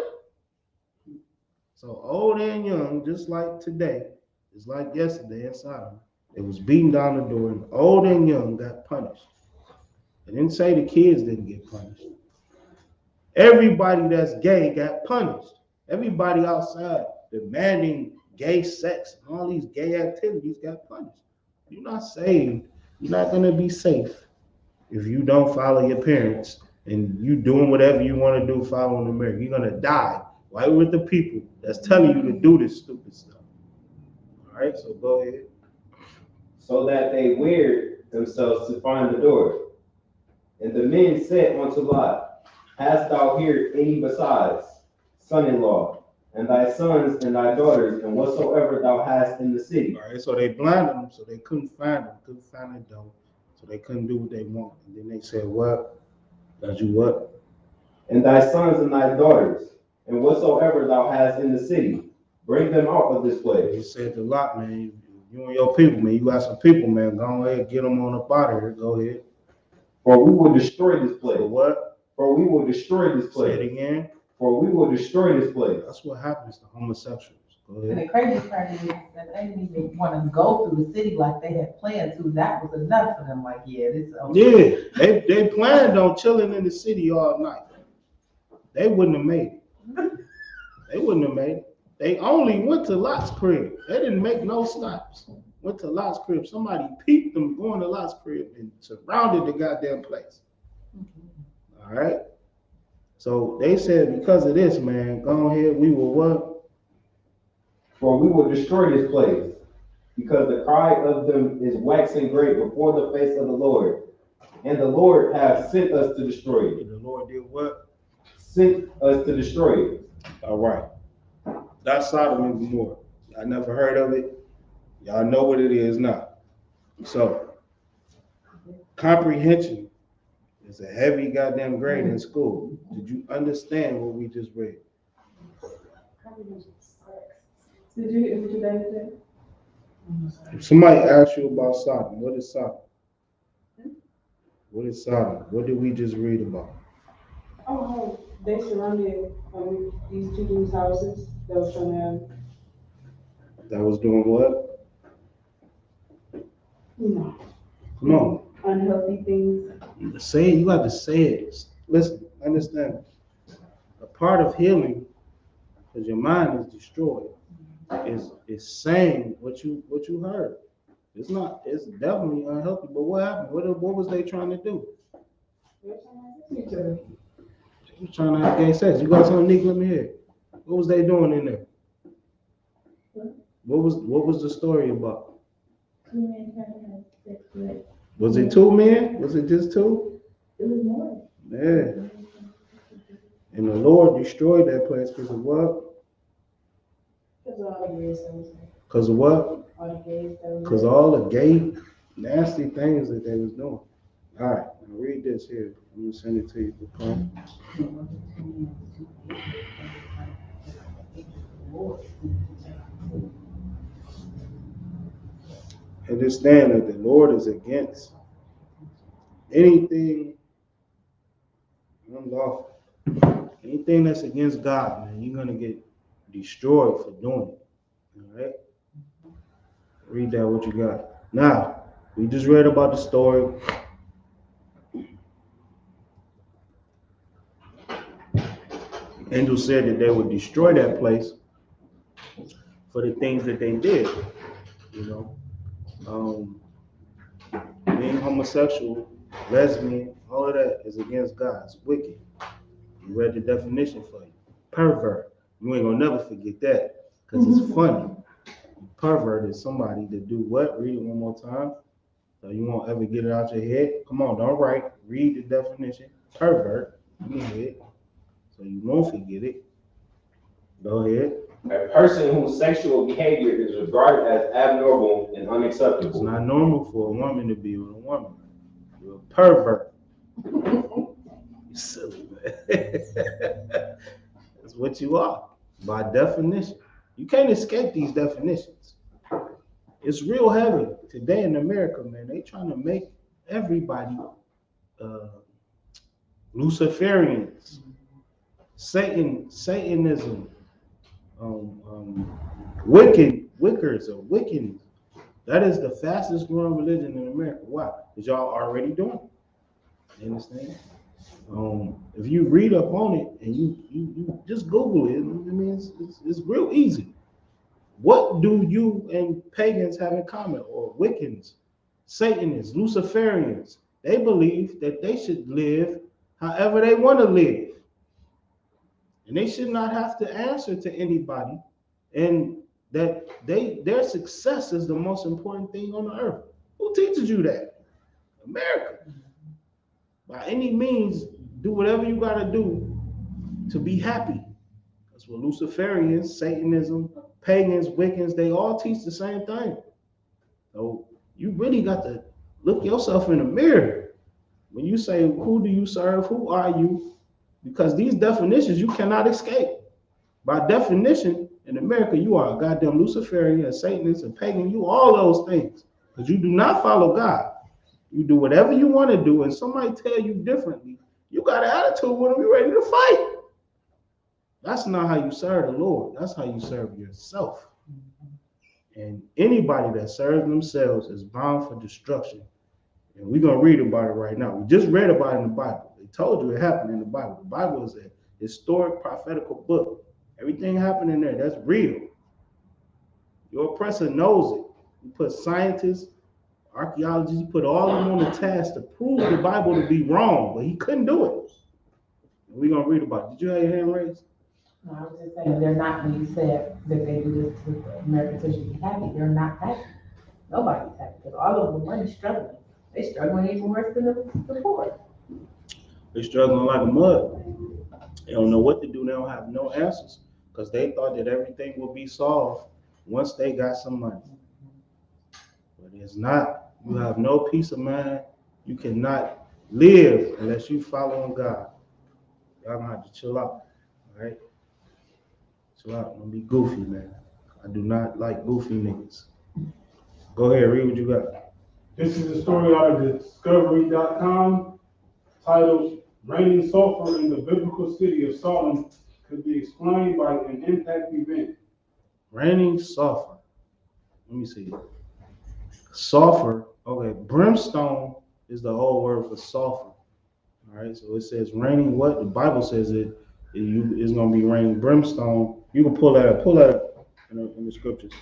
So old and young, just like today, it's like yesterday in Sodom. It was beating down the door, and old and young got punished. I didn't say the kids didn't get punished. Everybody that's gay got punished. Everybody outside demanding gay sex and all these gay activities got punished. You're not saved. You're not going to be safe if you don't follow your parents and you doing whatever you want to do following the mirror. You're going to die right with the people that's telling you to do this stupid stuff. All right, so go ahead. So that they wearied themselves to find the door. And the men said unto Lot, Hast thou here any besides, son-in-law, and thy sons and thy daughters, and whatsoever thou hast in the city? All right, so they blinded them, so they couldn't find them, couldn't find the door, so they couldn't do what they want. And then they said, what? That you what? And thy sons and thy daughters, and whatsoever thou hast in the city, bring them out of this He place. said a lot, man. You and your people, man. You got some people, man. Go ahead, get them on up out of here. Go ahead. For we will destroy this place. For what? For we will destroy this Say place. it again. For we will destroy this place. That's what happens to homosexuals. Go And ahead. the crazy part is that they didn't even want to go through the city like they had planned to. That was enough for them. Like, yeah, this is okay. Yeah, they planned on chilling in the city all night. They wouldn't have made it. They wouldn't have made it. They only went to Lot's crib. They didn't make no stops. Went to Lot's crib. Somebody peeped them going to Lot's crib and surrounded the goddamn place. All right. So they said, because of this, man, go ahead, we will what? For we will destroy this place, because the cry of them is waxing great before the face of the Lord. And the Lord hath sent us to destroy it. The Lord did what? Sent us to destroy it. All right. That's Sodom and Gomorrah. I never heard of it. Y'all know what it is now. So, comprehension is a heavy goddamn grade in school. Did you understand what we just read? Did you hear what your daddy said? If somebody asks you about Sodom, what is Sodom? What is Sodom? What did we just read about? Oh, they surrounded these two dudes' houses that was trying That was doing what? to, Come on. unhealthy things. Say it. You got to say it. Listen, understand. A part of healing, because your mind is destroyed, is saying what you heard. It's not. It's definitely unhealthy. But what happened? What was they trying to do? They're trying to each other. They was trying to have gay sex. You got something, Nick? Let me hear. What was they doing in there? What was the story about? Two men trying to have sex with. Was it two men? Was it just two? It was more. Yeah. And the Lord destroyed that place because of what? Because all the gays that was there. Because of what? All the gays that was Because all the gay, nasty things that they was doing. All right, now read this here. I'm going to send it to you. Okay? understand that the Lord is against anything unlawful. Anything that's against God, man, you're gonna get destroyed for doing it. All right? Read that what you got. Now, we just read about the story. Angels said that they would destroy that place for the things that they did. You know, being homosexual, lesbian, all of that is against God. It's wicked. You read the definition for you. Pervert. You ain't gonna never forget that because it's funny. Pervert is somebody that do what? Read it one more time. So you won't ever get it out your head. Come on, don't write. Read the definition. Pervert in your head. So you won't forget it. Go ahead. A person whose sexual behavior is regarded as abnormal and It's unacceptable. not normal for a woman to be with a woman. You're a pervert. You silly, man. That's what you are, by definition. You can't escape these definitions. It's real heavy today in America, man. They trying to make everybody Luciferians, Satanism, Wiccans or Wiccans. That is the fastest growing religion in America. Why? Because y'all already doing it. You understand? If you read up on it and you just Google it, I mean, it's real easy. What do you and pagans have in common, or Wiccans, Satanists, Luciferians? They believe that they should live however they want to live. And they should not have to answer to anybody, and that their success is the most important thing on the earth. Who teaches you that? America. By any means, do whatever you got to do to be happy. That's what Luciferians, Satanism, pagans, Wiccans, they all teach the same thing. So you really got to look yourself in the mirror. When you say, who do you serve? Who are you? Because these definitions you cannot escape. By definition, in America, you are a goddamn Luciferian, a Satanist, a pagan, you all those things. Because you do not follow God. You do whatever you want to do, and somebody tell you differently, you got an attitude with them, you're ready to fight. That's not how you serve the Lord. That's how you serve yourself. And anybody that serves themselves is bound for destruction. And we're going to read about it right now. We just read about it in the Bible. They told you it happened in the Bible. The Bible is a historic, prophetical book. Everything happened in there. That's real. Your oppressor knows it. You put scientists, archaeologists, you put all of them on the task to prove the Bible to be wrong, but he couldn't do it. And we're going to read about it. Did you have your hand raised? No, I was just saying, they're not, when you said that they do this to Americans to be happy, they're not happy. Nobody's happy, because all of them are struggling. They're struggling even worse than the poor. They're struggling like a mud. They don't know what to do. They don't have no answers because they thought that everything would be solved once they got some money. But it's not. You have no peace of mind. You cannot live unless you follow on God. Y'all gonna have to chill out, all right? Chill out. Don't be goofy, man. I do not like goofy niggas. Go ahead, read what you got. This is a story out of Discovery.com titled Raining Sulfur in the Biblical City of Sodom Could Be Explained by an Impact Event. Raining sulfur. Let me see. Sulfur. Okay, brimstone is the old word for sulfur. All right, so it says raining what? The Bible says it's going to be raining brimstone. You can pull that up in the scriptures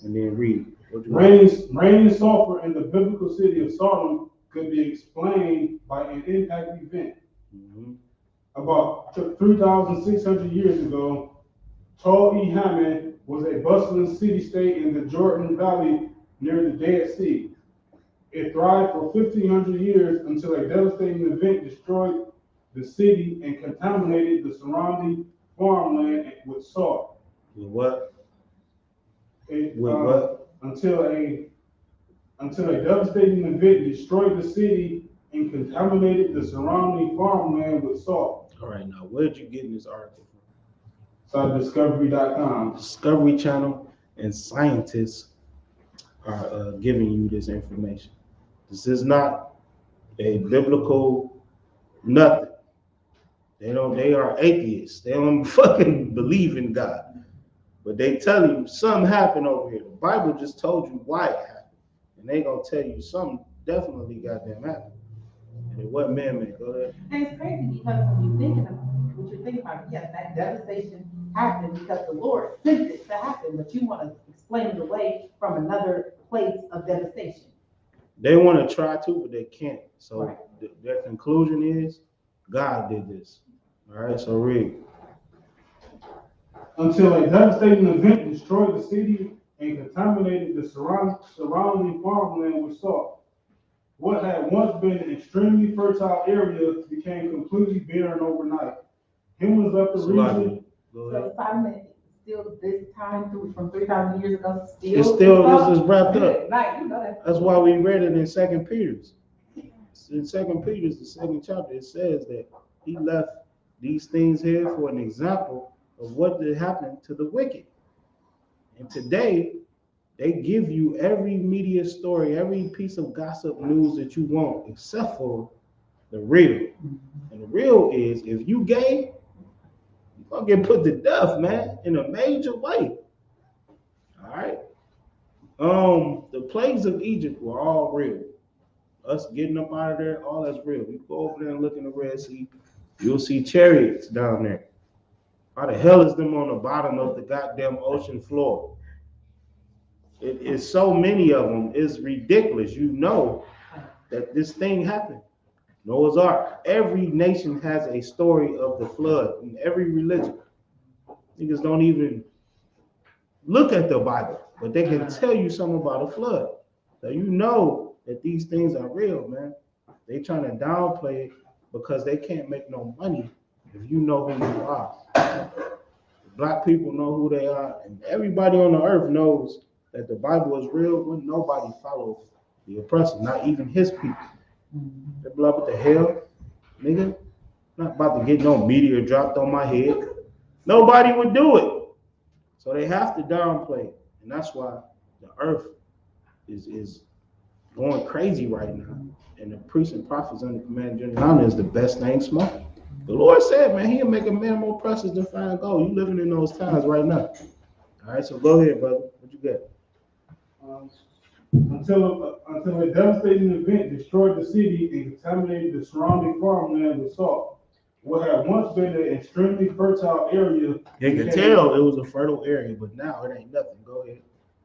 and then read. Raining sulfur in the biblical city of Sodom could be explained by an impact event. Mm-hmm. About 3,600 years ago, Tel-El-Hammon was a bustling city-state in the Jordan Valley near the Dead Sea. It thrived for 1,500 years until a devastating event destroyed the city and contaminated the surrounding farmland with salt. With what? With what? Until a devastating event destroyed the city and contaminated the surrounding farmland with salt. All right, now where did you get this article from? It's on Discovery.com. Discovery Channel and scientists are giving you this information. This is not a biblical nothing. They are atheists. They don't fucking believe in God. But they tell you something happened over here. The Bible just told you why it happened. And they gonna tell you something definitely goddamn happened. And it wasn't man-made. Go ahead. And it's crazy because when you think about what you're thinking about, yes, that devastation happened because the Lord sent it to happen, but you want to explain it away from another place of devastation. They want to try to, but they can't. So Right. Their conclusion is God did this. All right, so read. Until a devastating event destroyed the city and contaminated the surrounding farmland with salt. What had once been an extremely fertile area became completely barren overnight. Humans left the region. Go So ahead. 5 minutes, still this time from 3,000 years ago, still. It's still this is wrapped up. Right, you know that. That's why we read it in 2 Peter's. In 2 Peter's, the second chapter, it says that he left these things here for an example of what did happen to the wicked. And today, they give you every media story, every piece of gossip news that you want, except for the real. And the real is, if you gay, you're gonna get put to death, man, in a major way. All right. The plagues of Egypt were all real. Us getting up out of there, all that's real. You go over there and look in the Red Sea, you'll see chariots down there. How the hell is them on the bottom of the goddamn ocean floor? It is so many of them. It's ridiculous. You know that this thing happened. Noah's Ark. Every nation has a story of the flood in every religion. Niggas don't even look at the Bible, but they can tell you something about a flood. So you know that these things are real, man. They trying to downplay it because they can't make no money if you know who you are. Black people know who they are, and everybody on the earth knows that the Bible is real when nobody follows the oppressor, not even his people. They're like, what the hell, nigga? Not about to get no meteor dropped on my head. Nobody would do it. So they have to downplay it. And that's why the earth is going crazy right now. And the priests and prophets under command of General is the best thing smoking. The Lord said, man, he'll make a man more precious than fine gold. You living in those times right now. All right, so go ahead, brother. What you got? Until a devastating event destroyed the city and contaminated the surrounding farmland with salt. What had once been an extremely fertile area. You can tell it was a fertile area, but now it ain't nothing. Go ahead.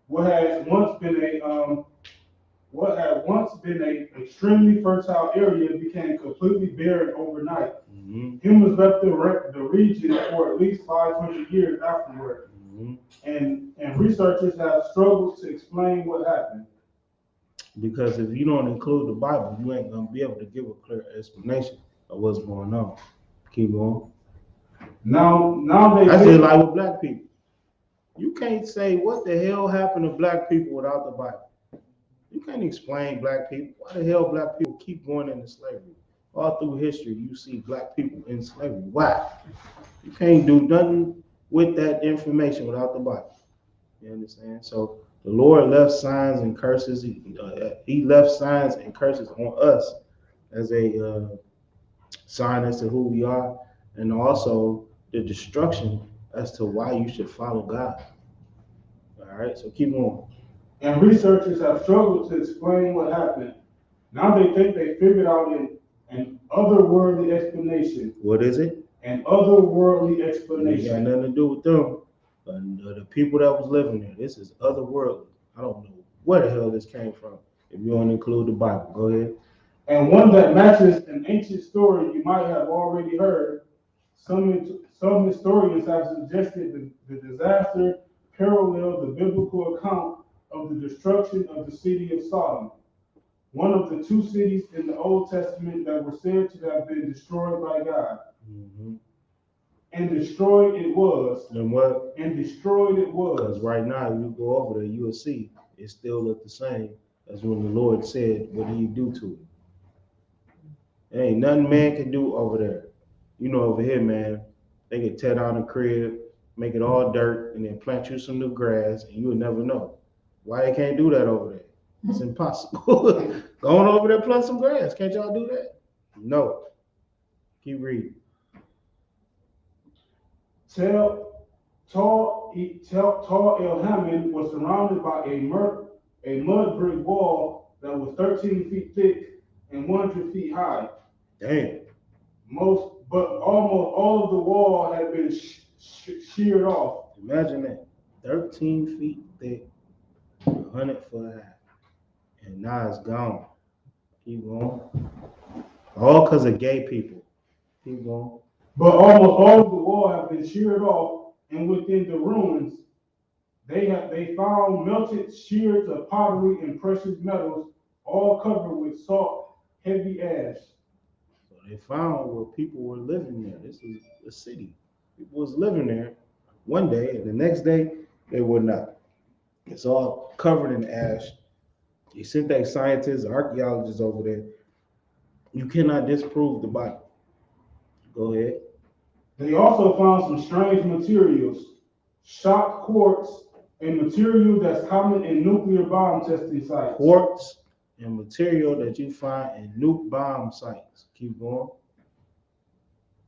What had once been an extremely fertile area became completely barren overnight. Mm-hmm. Humans left the region for at least 500 years afterward. Mm-hmm. And researchers have struggled to explain what happened. Because if you don't include the Bible, you ain't gonna be able to give a clear explanation of what's going on. Keep going. Now they I say like with black people. You can't say what the hell happened to black people without the Bible. You can't explain black people. Why the hell black people keep going into slavery? All through history, you see black people in slavery. Why? You can't do nothing with that information without the Bible. You understand? So the Lord left signs and curses. He left signs and curses on us as a sign as to who we are, and also the destruction as to why you should follow God. All right, so keep on. And researchers have struggled to explain what happened. Now they think they figured out an otherworldly explanation. What is it? An otherworldly It explanation. got nothing to do with them. But the people that was living there, this is otherworldly. I don't know where the hell this came from. If you don't include the Bible, go ahead. And one that matches an ancient story you might have already heard. Some historians have suggested the disaster paralleled the biblical account of the destruction of the city of Sodom, one of the two cities in the Old Testament that were said to have been destroyed by God. Mm-hmm. And destroyed it was. And what? And destroyed it was. Because right now, if you go over there, you will see it still look the same as when the Lord said, what do you do to it? There ain't nothing man can do over there. You know, over here, man, they can tear down the crib, make it all dirt, and then plant you some new grass, and you'll never know. Why they can't do that over there? It's impossible. Go on over there, plant some grass. Can't y'all do that? No. Keep reading. Tall El Hammond was surrounded by a mud brick wall that was 13 feet thick and 100 feet high. Damn. But almost all of the wall had been sheared off. Imagine that. 13 feet thick, 100 foot high. And now it's gone. Keep going. All because of gay people. Keep going. But almost all of the wall had been sheared off, and within the ruins, they found melted shards of pottery and precious metals, all covered with salt, heavy ash. So they found where people were living there. This is a city. People was living there one day, and the next day they were not. It's all covered in ash. You sent that scientists, archaeologists over there. You cannot disprove the Bible. Go ahead. They also found some strange materials, shocked quartz, a material that's common in nuclear bomb testing sites. Quartz and material that you find in nuke bomb sites. Keep going.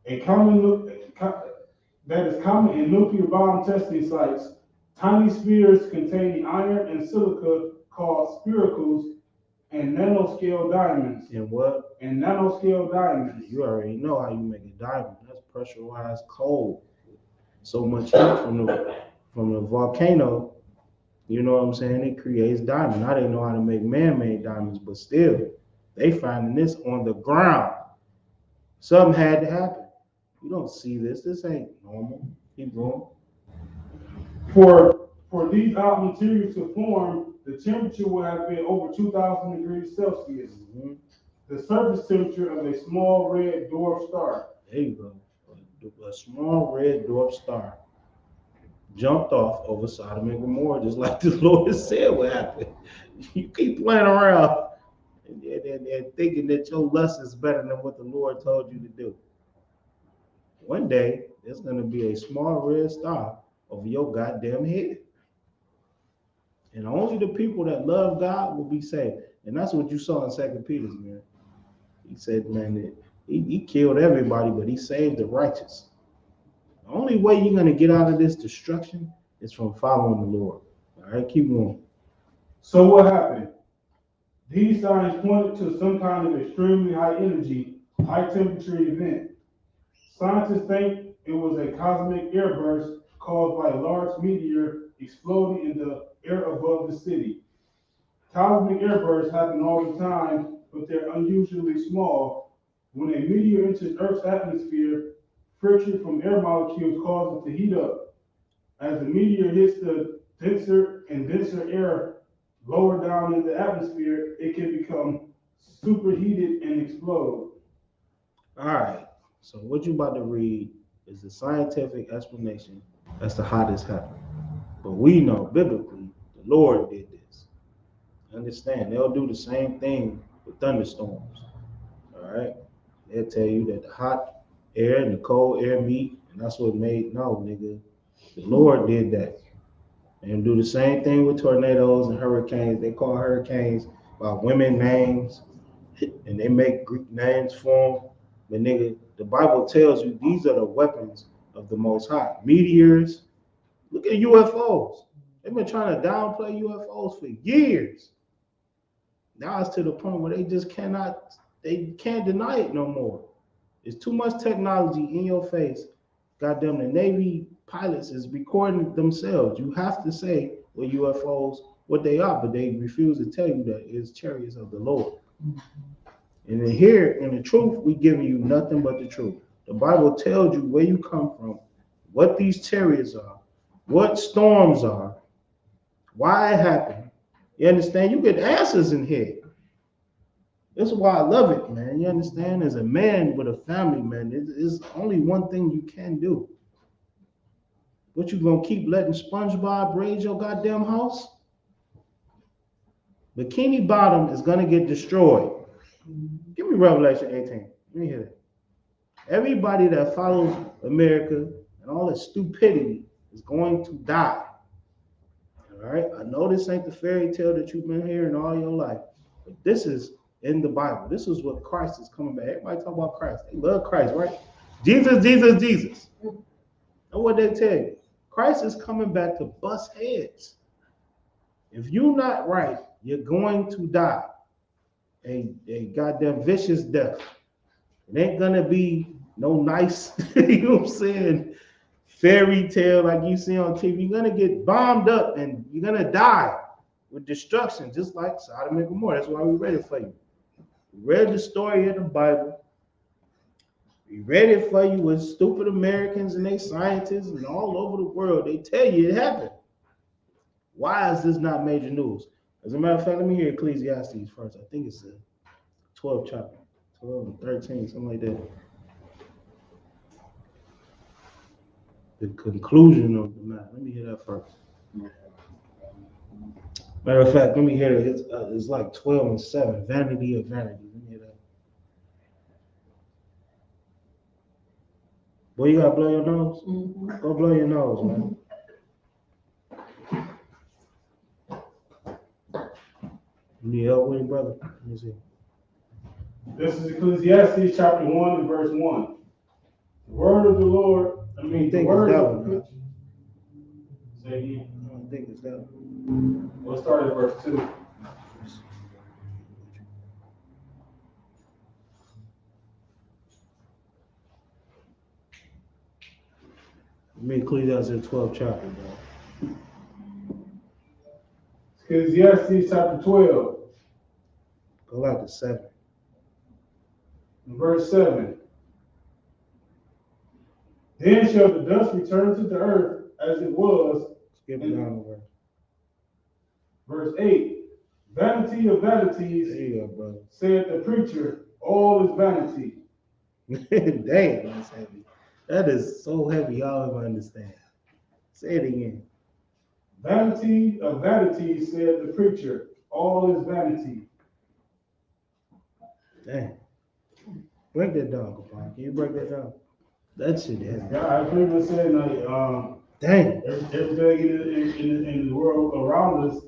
That is common in nuclear bomb testing sites. Tiny spheres containing iron and silica called spiracles and nanoscale diamonds. And what? And nanoscale diamonds. You already know how you make a diamond. That's pressurized coal. So much heat from the volcano, you know what I'm saying? It creates diamonds. Now they know how to make man-made diamonds, but still, they finding this on the ground. Something had to happen. You don't see this. This ain't normal. Keep going. For these out materials to form, the temperature would have been over 2,000 degrees Celsius. Mm-hmm. The surface temperature of a small red dwarf star. There you go. A small red dwarf star jumped off over Sodom and Gomorrah, just like the Lord said would happen. You keep playing around and thinking that your lust is better than what the Lord told you to do. One day, there's going to be a small red star over your goddamn head. And only the people that love God will be saved. And that's what you saw in 2 Peter, man. He said, man, that he killed everybody, but he saved the righteous. The only way you're going to get out of this destruction is from following the Lord. All right, keep going. So what happened? These signs pointed to some kind of extremely high energy, high temperature event. Scientists think it was a cosmic airburst caused by a large meteor exploding in the air above the city. Cosmic airbursts happen all the time, but they're unusually small. When a meteor enters Earth's atmosphere, friction from air molecules causes it to heat up. As the meteor hits the denser and denser air lower down in the atmosphere, it can become superheated and explode. All right, so what you about to read is the scientific explanation as to how this happened. But we know biblically the Lord did this. Understand, they'll do the same thing with thunderstorms. All right, they'll tell you that the hot air and the cold air meet, and that's what made, no, nigga, the Lord did that. And do the same thing with tornadoes and hurricanes. They call hurricanes by women names, and they make Greek names for them. But nigga, the Bible tells you these are the weapons of the Most High. Meteors. Look at UFOs. They've been trying to downplay UFOs for years. Now it's to the point where they can't deny it no more. There's too much technology in your face. Goddamn, the Navy pilots is recording themselves. You have to say what UFOs, what they are, but they refuse to tell you that it's chariots of the Lord. And in here, in the truth, we giving you nothing but the truth. The Bible tells you where you come from, what these chariots are, what storms are, why it happened. You understand? You get answers in here. That's why I love it, man. You understand? As a man with a family, man, it's only one thing you can do. What, you gonna keep letting SpongeBob raise your goddamn house? Bikini Bottom is gonna get destroyed. Give me Revelation 18. Let me hear that. Everybody that follows America and all that stupidity is going to die. All right? right? I know this ain't the fairy tale that you've been hearing all your life, but this is in the Bible. This is what Christ is coming back. Everybody talk about Christ. They love Christ, right? Jesus, Jesus, Jesus. That's what they tell you. Christ is coming back to bust heads. If you're not right, you're going to die a goddamn vicious death. It ain't gonna be no nice, you know what I'm saying, fairy tale like you see on TV. You're gonna get bombed up and you're gonna die with destruction, just like Sodom and Gomorrah. That's why we read it for you. We read the story in the Bible. We read it for you with stupid Americans and they scientists and all over the world. They tell you it happened. Why is this not major news? As a matter of fact, let me hear Ecclesiastes first. I think it's the 12th chapter, 12 and 13, something like that. The conclusion of the matter. Let me hear that first. Matter of fact, let me hear it. It's like 12 and 7, vanity of vanity. Let me hear that. Boy, you gotta blow your nose? Mm-hmm. Go blow your nose, man. You need help with it, brother? Let me see. This is Ecclesiastes chapter 1 and verse 1. The word of the Lord, I the think word it's that of one, the man. Say again. I don't think it's that one. We'll start at verse 2. Let me Ecclesiastes 12th chapter, bro. Ecclesiastes chapter 12 Go out to 7. and verse 7. Then shall the dust return to the earth as it was. Skip it down the verse. Verse 8. Vanity of There vanities, you go, brother. said the preacher, all is vanity. Damn, that's heavy. That is so heavy, y'all don't understand. Say it again. Vanity of vanities, said the preacher, all is vanity. Damn. Break that down, Capone. Can you break that down? That shit heavy. Yeah, I pretty much said Damn. everything in the world around us,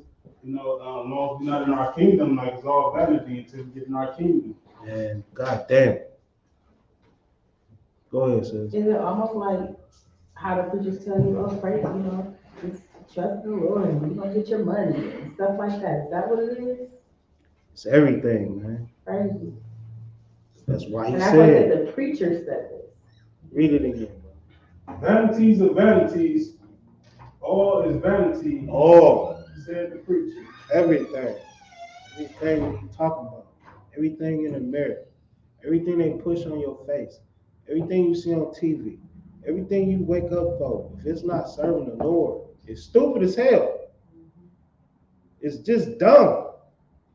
you know, as long as we're not in our kingdom, like it's all vanity until we get in our kingdom. Man, god damn. Go ahead, sis. Is it almost like how the preachers tell you, oh, pray, you know, just trust the Lord and you're gonna get your money and stuff like that? Is that what it is? It's everything, man. Crazy. That's why he And that's why I said, said the preacher said this. read it again, bro. Vanities of vanities, all is vanity, All, said the preacher. everything. Everything you talking about. Everything in the mirror. Everything they push on your face. Everything you see on TV. Everything you wake up for. If it's not serving the Lord, it's stupid as hell. It's just dumb.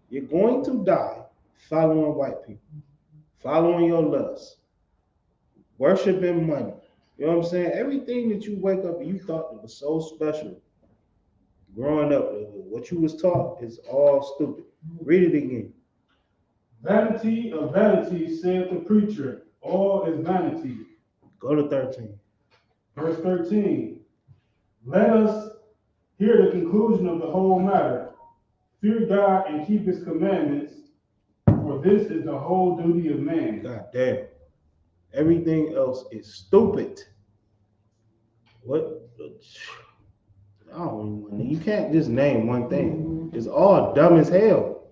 You're going to die following white people, following your lust, worshiping money. You know what I'm saying? Everything that you wake up and you thought that was so special growing up, what you was taught is all stupid. Read it again. Vanity of vanities, said the preacher, all is vanity. Go to 13. Verse 13. Let us hear the conclusion of the whole matter. Fear God and keep his commandments, for this is the whole duty of man. God damn. Everything else is stupid. What? I don't even, you can't just name one thing. It's all dumb as hell.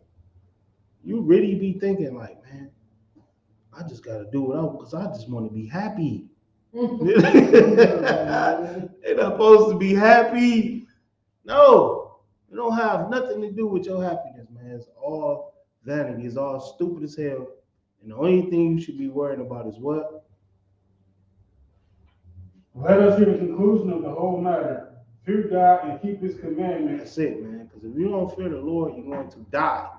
You really be thinking like, man, I just gotta do what I want because I just want to be happy. They're not supposed to be happy. No, it don't have nothing to do with your happiness, man. It's all vanity. It's all stupid as hell. And the only thing you should be worried about is what? Let us hear the conclusion of the whole matter. Fear God and keep his commandments. That's it, man. Because if you don't fear the Lord, you're going to die.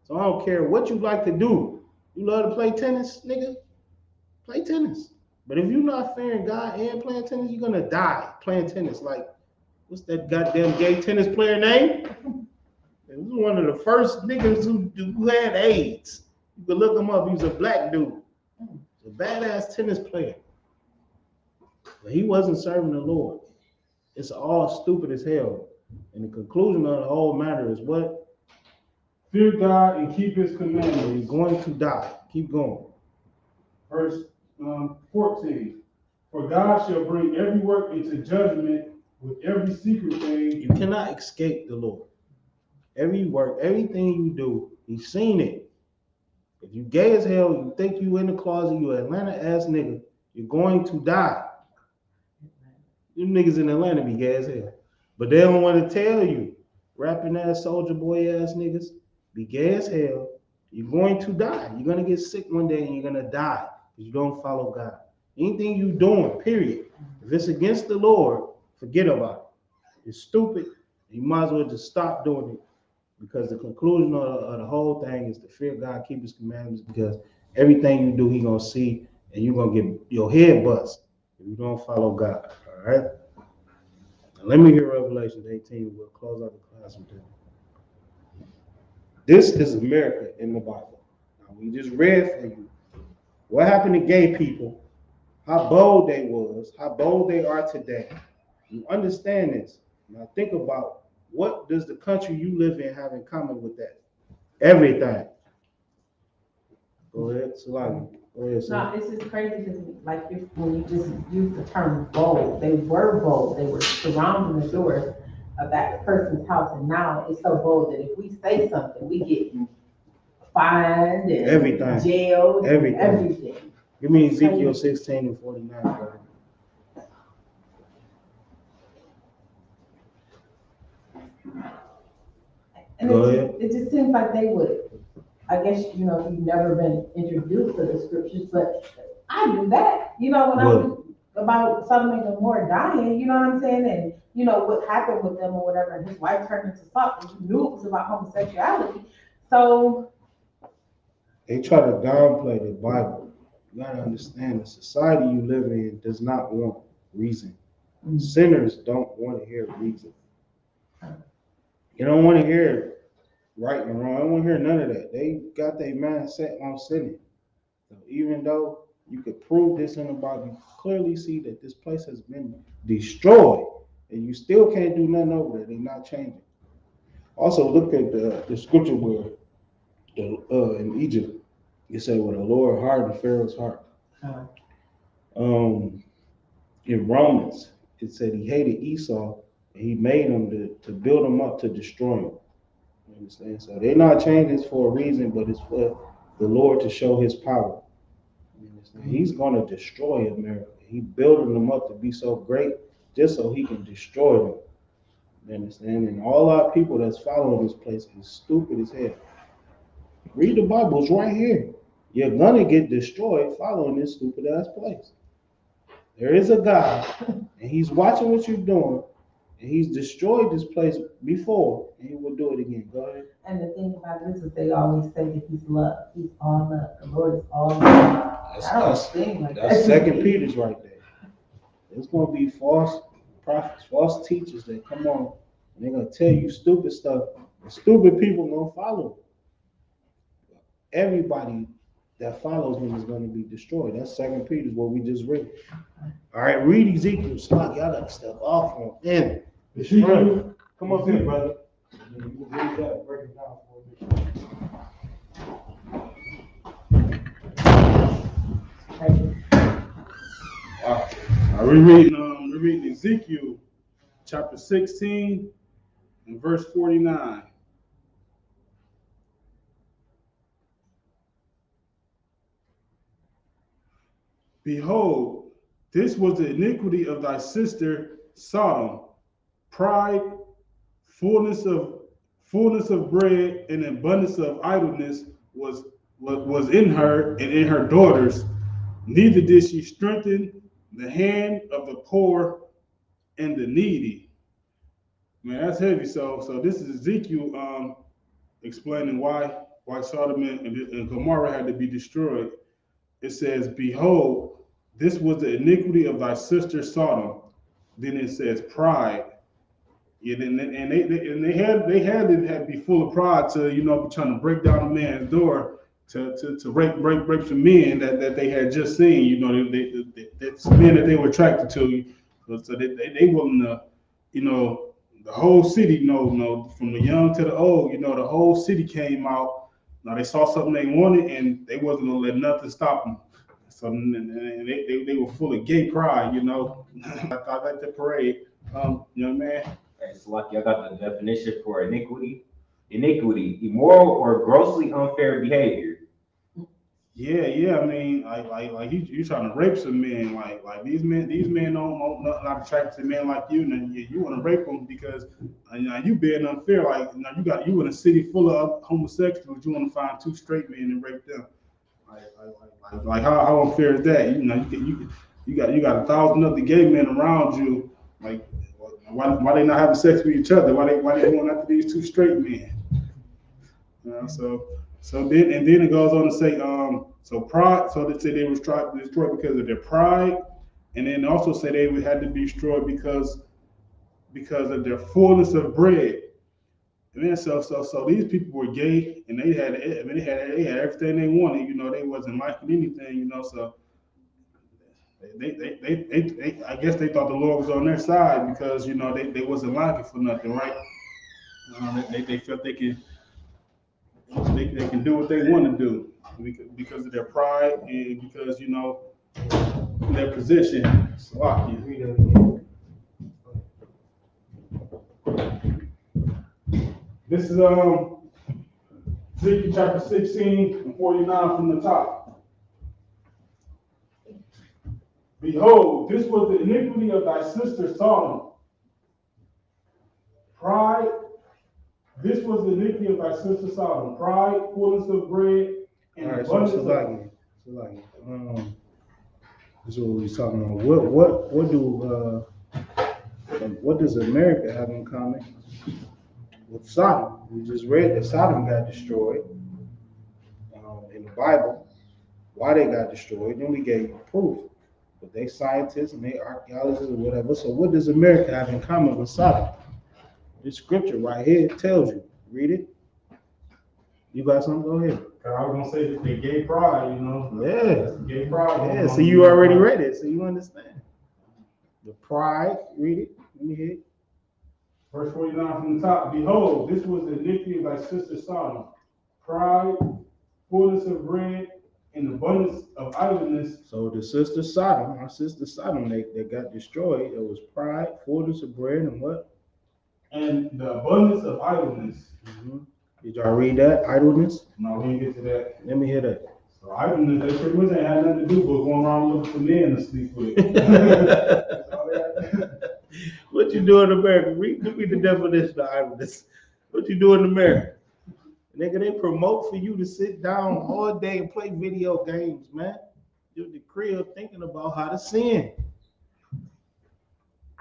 So I don't care what you like to do. You love to play tennis, nigga? Play tennis. But if you're not fearing God and playing tennis, you're gonna die playing tennis. Like, what's that goddamn gay tennis player name? It was one of the first niggas who had AIDS. You could look him up. He was a black dude. A badass tennis player. But he wasn't serving the Lord. It's all stupid as hell. And the conclusion of the whole matter is what? Fear God and keep his You're commandments. going to die. Keep going. Verse 14. For God shall bring every work into judgment with every secret thing. You cannot escape the Lord. Every work, everything you do, he's seen it. If you gay as hell, you think you in the closet, you Atlanta ass nigga, you're going to die. You niggas in Atlanta be gay as hell. But they don't want to tell you. Rapping ass soldier boy ass niggas, be gay as hell. You're going to die. You're gonna get sick one day and you're gonna die because you don't follow God. Anything you doing, period. If it's against the Lord, forget about it. It's stupid. You might as well just stop doing it. Because the conclusion of the whole thing is to fear God, keep his commandments, because everything you do, he gonna see, and you're gonna get your head bust if you don't follow God. All right. Now let me hear Revelation 18. We'll close out the class with that. This is America in the Bible. Now we just read for you what happened to gay people, how bold they was, how bold they are today. You understand this. Now think about what does the country you live in have in common with that? Everything. Go ahead, Salami. Go ahead, sir. No, it's just crazy because like when you just use the term bold, they were bold. They were surrounding the doors of that person's house, and now it's so bold that if we say something, we get fined and Everything. jailed, Everything. and everything. Give me Ezekiel 16 and 49, brother. And Go ahead. it just seems like they would. I guess you've never been introduced to the scriptures, but I do that. When I What? was about Sodom and Gomorrah dying, you know what I'm saying, and what happened with them or whatever, and his wife turned into salt, and you knew it was about homosexuality. So They try to downplay the Bible. You gotta understand the society you live in does not want reason. Sinners don't want to hear reason. You don't want to hear right and wrong. I don't want to hear none of that. They got their mind set on sinning. So even though you could prove this in the Bible, you clearly see that this place has been destroyed, and you still can't do nothing over there. They're not changing. Also, look at the scripture where in Egypt, it said, "Where the Lord hardened Pharaoh's heart." In Romans, it said he hated Esau, and he made him to build him up to destroy him. You understand? So they're not changing for a reason, but it's for the Lord to show his power. You understand? He's going to destroy America. He's building them up to be so great just so he can destroy them. You understand? And all our people that's following this place is stupid as hell. Read the Bible, it's right here. You're going to get destroyed following this stupid ass place. There is a God, and he's watching what you're doing, and he's destroyed this place before, and he will do it again. Go ahead. And the thing about this is they always say that he's love. He's all love. The Lord is all love. That's Second Peter's right there. There's going to be false prophets, false teachers that come on, and they're going to tell you stupid stuff. And stupid people don't follow. Everybody that follows him is going to be destroyed. That's Second Peter's what we just read. All right, read Ezekiel. Slot, y'all got to step off on him. Ezekiel, Come up here, brother. You read that, break it down for me. Wow. We're reading Ezekiel chapter 16 and verse 49. Behold, this was the iniquity of thy sister Sodom, pride, fullness of bread, and abundance of idleness was in her and in her daughters. Neither did she strengthen the hand of the poor and the needy. Man, that's heavy. So this is Ezekiel explaining why Sodom and Gomorrah had to be destroyed. It says, "Behold, this was the iniquity of thy sister Sodom." Then it says pride. Yeah, and they had to be full of pride to be trying to break down a man's door to rape some men that they had just seen. That's men that they were attracted to. So they willing to the whole city from the young to the old, the whole city came out. Now they saw something they wanted and they wasn't gonna let nothing stop them. So and they were full of gay pride, I like the parade, young man. It's like I got the definition for iniquity. Iniquity, immoral or grossly unfair behavior. Yeah. I mean, like you trying to rape some men, like these men don't not attracted to men like you, and you want to rape them because you being unfair. Like you in a city full of homosexuals, you want to find two straight men and rape them. Like how unfair is that? You got 1,000 other gay men around you. Like why they not having sex with each other? Why they going after these two straight men? So then it goes on to say so pride. So they say they was tried to destroy because of their pride, and then also say they would had to be destroyed because of their fullness of bread. And then so these people were gay and they had everything they wanted. They wasn't liking anything. So they I guess they thought the Lord was on their side because they wasn't liking for nothing, right? They felt they can do what they want to do because of their pride and because their position. This is Ezekiel chapter 16 and 49 from the top. Behold, this was the iniquity of thy sister Sodom. Pride. This was the iniquity of thy sister Sodom. Pride, fullness of bread, and abundance of... This is what we're talking about. What does America have in common with Sodom? We just read that Sodom got destroyed in the Bible. Why they got destroyed? Then we gave you proof. But they scientists and they archaeologists or whatever. So what does America have in common with Sodom? This scripture right here tells you. Read it. You got something? Go ahead. I was gonna say that they gay pride, Yeah. Gay pride. Yeah. So you already read it, so you understand. The pride. Read it. Let me hear it. Verse 49 from the top. Behold, this was the iniquity of thy sister Sodom. Pride, fullness of bread, and abundance of idleness. So the sister Sodom, our sister Sodom, they got destroyed. It was pride, fullness of bread, and what? And the abundance of idleness. Mm-hmm. Did y'all read that? Idleness? No, we didn't get to that. Let me hear that. So idleness, they pretty much ain't had nothing to do but going around looking for men to sleep with. What you do in America? Read me the definition of idleness. What you do in America? Nigga, they promote for you to sit down all day and play video games, man. You're at the crib thinking about how to sin.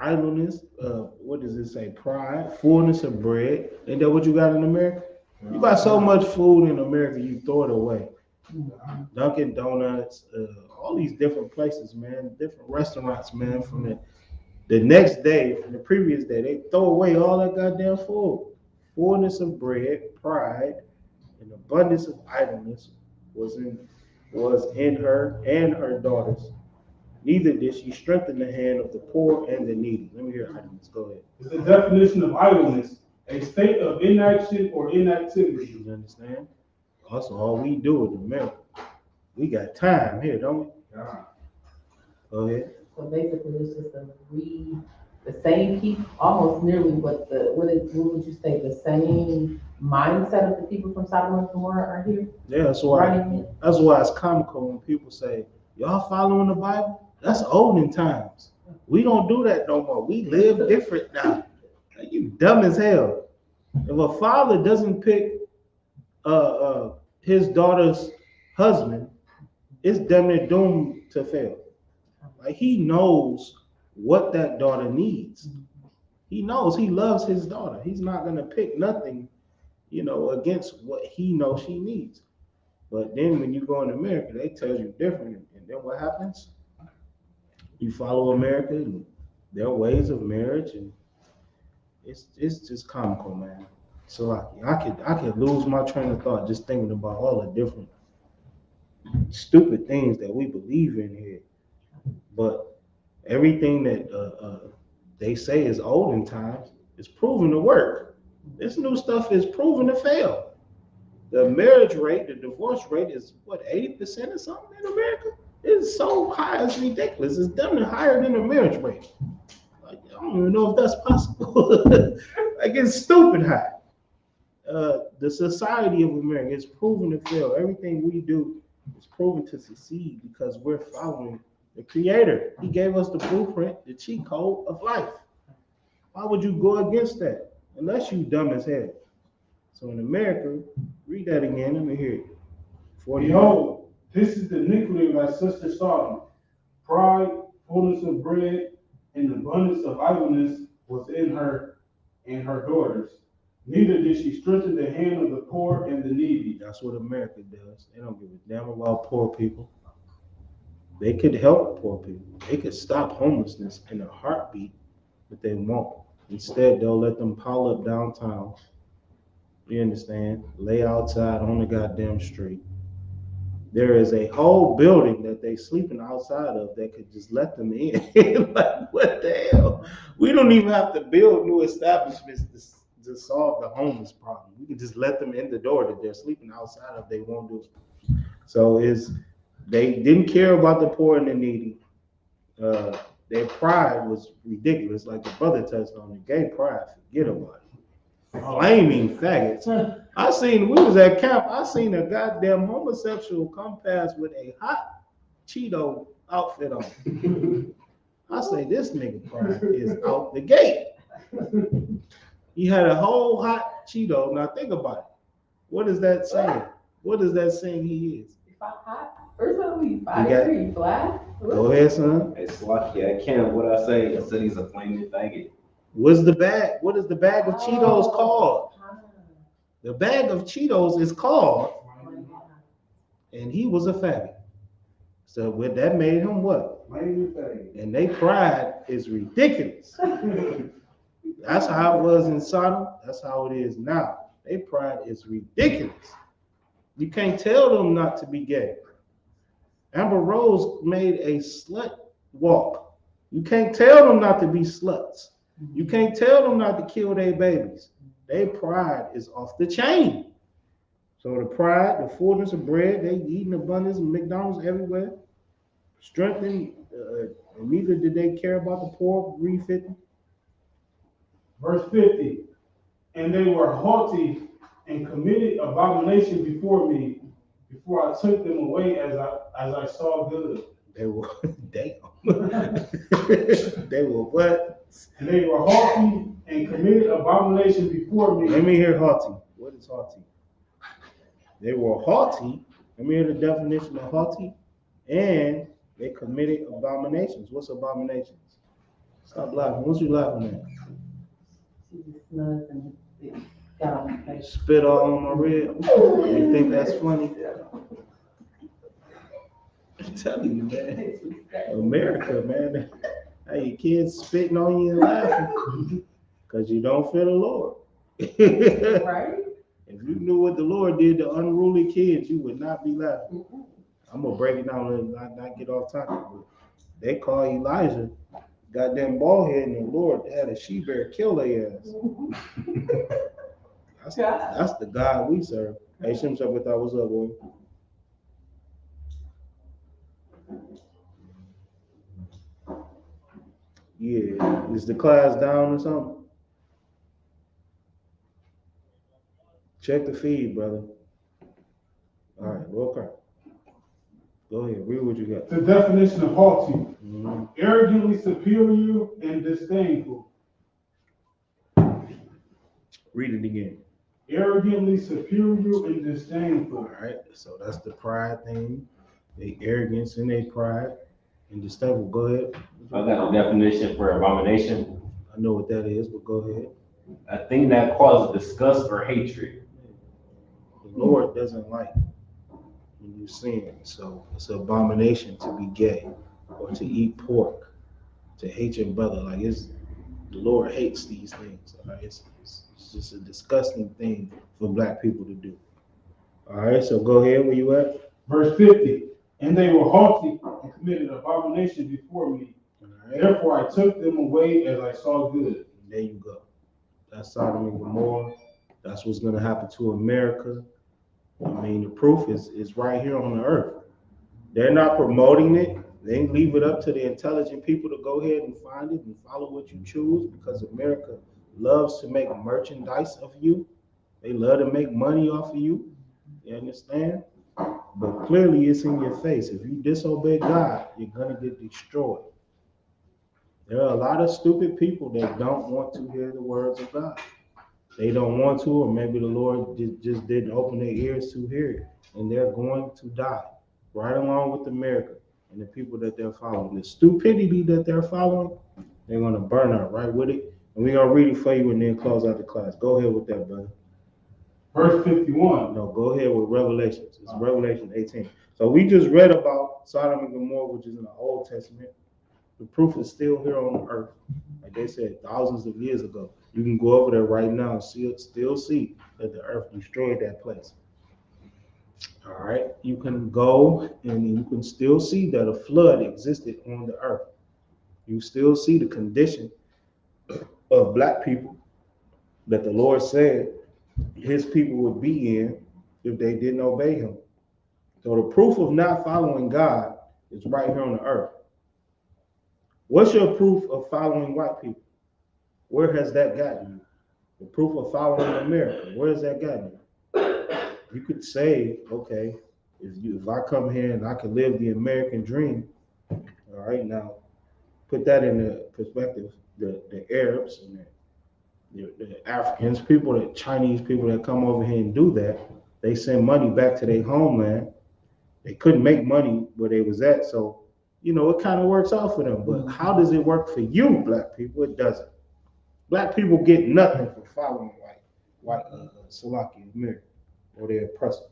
Idleness, what does it say? Pride, fullness of bread. Ain't that what you got in America? You got so much food in America, you throw it away. Dunkin' Donuts, all these different places, man, different restaurants, man, from the next day, from the previous day, they throw away all that goddamn food. Fullness of bread, pride, and abundance of idleness was in her and her daughters. Neither did she strengthen the hand of the poor and the needy. Let me hear idleness. Go ahead. It's the definition of idleness, a state of inaction or inactivity. You understand? Also, all we do in America, we got time here, don't we? Yeah. Go ahead. So basically, it's just the same people, almost nearly what would you say, the same mindset of the people from Sodom and Gomorrah are here? Yeah, that's why it's comical when people say, y'all following the Bible? That's olden times. We don't do that no more. We live different now. You dumb as hell. If a father doesn't pick his daughter's husband, it's damn near doomed to fail. Like he knows what that daughter needs. He knows he loves his daughter. He's not gonna pick nothing, against what he knows she needs. But then when you go in America, they tell you different. And then what happens? You follow America and their ways of marriage, and it's just comical, man. So I could lose my train of thought just thinking about all the different stupid things that we believe in here. But everything that they say is olden times It's proven to work. This new stuff is proven to fail. The marriage rate, the divorce rate is what, 80% or something in America? It's so high, it's ridiculous. It's definitely higher than the marriage rate. Like, I don't even know if that's possible. Like, it's stupid high. The society of America is proven to fail. Everything we do is proven to succeed because we're following the Creator. He gave us the blueprint, the cheat code of life. Why would you go against that? Unless you dumb as hell. So in America, read that again. Let me hear it. Behold, this is the iniquity of thy sister Sodom. Pride, fullness of bread, and abundance of idleness was in her and her daughters. Neither did she strengthen the hand of the poor and the needy. That's what America does. They don't give a damn about poor people. They could help poor people. They could stop homelessness in a heartbeat, but they won't. Instead, they'll let them pile up downtown. You understand? Lay outside on the goddamn street. There is a whole building that they sleeping outside of that could just let them in. Like, what the hell? We don't even have to build new establishments to solve the homeless problem. We can just let them in the door that they're sleeping outside of. They won't do it. So they didn't care about the poor and the needy. Their pride was ridiculous, like the brother touched on. The gay pride, forget about it. Flaming faggots. We was at camp, I seen a goddamn homosexual come past with a hot Cheeto outfit on. I say, this nigga pride is out the gate. He had a whole hot Cheeto. Now think about it. What is that saying? What is that saying he is? Or something, 5'3", black. Go ahead, son. Hey, Swaki, I can't. What I say? I said he's a flaming faggot. What's the bag? What is the bag of Cheetos called? The bag of Cheetos is called, and he was a faggot. So that made him what? And they pride is ridiculous. That's how it was in Sodom. That's how it is now. Their pride is ridiculous. You can't tell them not to be gay. Amber Rose made a slut walk. You can't tell them not to be sluts. You can't tell them not to kill their babies. Their pride is off the chain. So the pride, the fullness of bread, they eating abundance of McDonald's everywhere. Strengthening, and neither did they care about the poor. Read 50. Verse 50. And they were haughty and committed abomination before me, before I took them away as I saw good. They were damn. They were what? And they were haughty and committed abomination before me. Let me hear haughty. What is haughty? They were haughty. Let me hear the definition of haughty. And they committed abominations. What's abominations? Stop laughing. What you laughing at? Spit all on my rib. You think that's funny? I'm telling you, man. America, man. Hey, your kids spitting on you and laughing because you don't fear the Lord. Right? If you knew what the Lord did to unruly kids, you would not be laughing. I'm gonna break it down and not get off topic. But they call Elijah goddamn bald head, and the Lord had a she bear kill their ass. That's the God we serve. Hey, Shimshak, what's up, boy? Yeah, is the class down or something? Check the feed, brother. All right, welcome. Go ahead, read what you got. The definition of haughty. Mm-hmm. Arrogantly superior and disdainful. Read it again. Arrogantly superior and disdainful. All right, so that's the pride thing. The arrogance and their pride and disdainful. Go ahead. I got a definition for abomination. I know what that is, but go ahead. A thing that causes disgust or hatred. The Lord doesn't like when you sin, so it's an abomination to be gay or to eat pork, to hate your brother. Like the Lord hates these things. All right, it's just a disgusting thing for black people to do. All right, so go ahead. Where you at? Verse 50. And they were haughty and committed abomination before me. All right. Therefore I took them away as I saw good. There you go. That's Sodom and Gomorrah. That's what's gonna happen to America. I mean, the proof is right here on the earth. They're not promoting it. They leave it up to the intelligent people to go ahead and find it and follow what you choose because America loves to make merchandise of you. They love to make money off of you. You understand? But clearly it's in your face. If you disobey God, you're gonna get destroyed. There are a lot of stupid people that don't want to hear the words of God. They don't want to, or maybe the Lord just didn't open their ears to hear it. And they're going to die right along with America and the people that they're following. The stupidity that they're following, they're going to burn out right with it. And we're going to read it for you and then close out the class. Go ahead with that, brother. Verse 51. No, go ahead with Revelations. It's Revelation 18. So we just read about Sodom and Gomorrah, which is in the Old Testament. The proof is still here on earth. Like they said, thousands of years ago. You can go over there right now and still see that the earth destroyed that place. All right. You can go and you can still see that a flood existed on the earth. You still see the condition of black people that the Lord said his people would be in if they didn't obey him. So the proof of not following God is right here on the earth. What's your proof of following white people? Where has that gotten you? The proof of following America, where has that gotten you? You could say, okay, if I come here and I can live the American dream, all right, now put that in the perspective, the Arabs and the Africans, the Chinese people that come over here and do that, they send money back to their homeland. They couldn't make money where they was at, so it kind of works out for them. But how does it work for you, black people? It doesn't. Black people get nothing for following white Salaki America or their oppressor.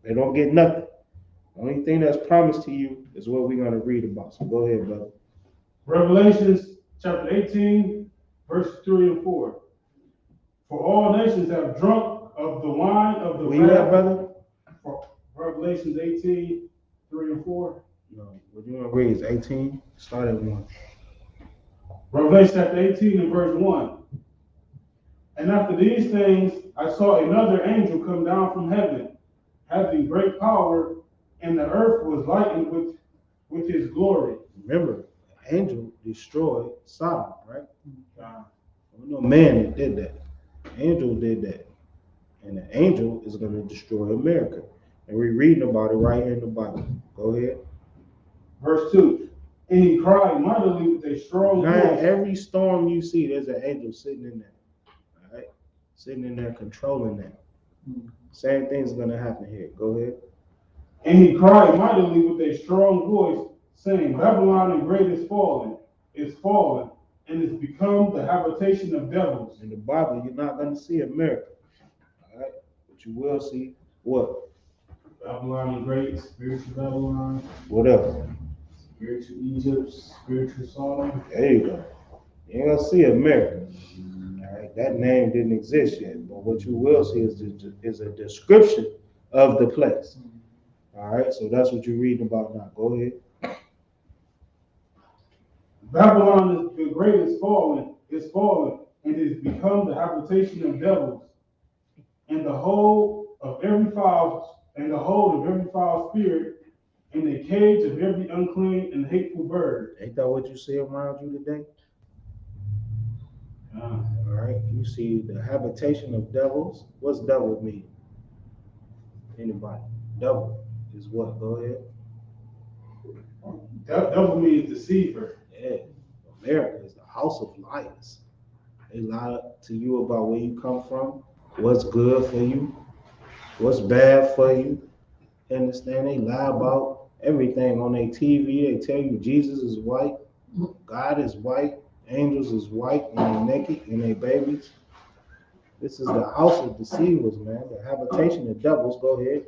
They don't get nothing. The only thing that's promised to you is what we're going to read about. So go ahead, brother. Revelations chapter 18, verses 3 and 4. For all nations have drunk of the wine of the Where you at, brother? For Revelations 18, 3 and 4. No, what you want to read is 18. Start at 1. Revelation chapter 18 and verse 1. And after these things, I saw another angel come down from heaven, having great power, and the earth was lightened with his glory. Remember, the angel destroyed Sodom, right? No man that did that. The angel did that. And the angel is going to destroy America. And we're reading about it right here in the Bible. Go ahead. Verse 2. And he cried mightily with a strong voice. Every storm you see, there's an angel sitting in there. All right? Sitting in there controlling that. Same thing's going to happen here. Go ahead. And he cried mightily with a strong voice, saying, Babylon the great is fallen, and is become the habitation of devils. In the Bible, you're not going to see America. All right? But you will see what? Babylon the great, spiritual Babylon. Whatever. Spiritual Egypt, spiritual Sodom. There you go. You ain't going to see America. All right? That name didn't exist yet. But what you will see is a description of the place. All right? So that's what you're reading about now. Go ahead. Babylon the great is fallen, and is become the habitation of devils, and the hold of every foul spirit, and the cage of every unclean and hateful bird. Ain't that what you see around you today? All right. You see the habitation of devils. What's devil mean? Anybody? Devil is what? Go ahead. Devil means deceiver. Yeah. America is the house of liars. They lie to you about where you come from, what's good for you, what's bad for you. Understand? They lie about everything on their TV. They tell you Jesus is white, God is white, angels is white, and they're naked, and they babies. This is the house of deceivers, man. The habitation of devils. Go ahead.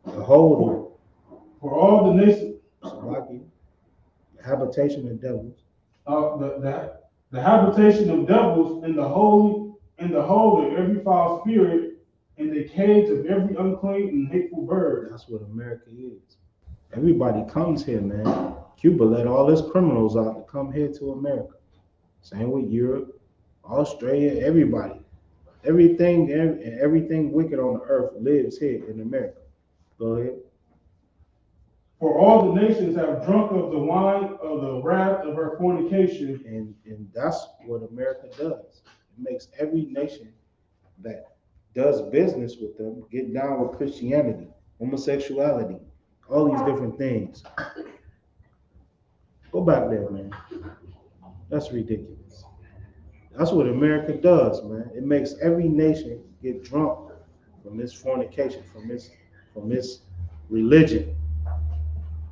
The hold For all the nations, the habitation of devils. the habitation of devils, and the hold of every foul spirit, and the cage of every unclean and hateful bird. That's what America is. Everybody comes here, man. Cuba let all its criminals out to come here to America. Same with Europe. Australia, everybody. Everything wicked on the earth lives here in America. Go ahead. For all the nations have drunk of the wine of the wrath of her fornication. And that's what America does. It makes every nation that does business with them get down with Christianity, homosexuality, all these different things. Go back there, man. That's ridiculous. That's what America does, man. It makes every nation get drunk from this fornication, from this religion.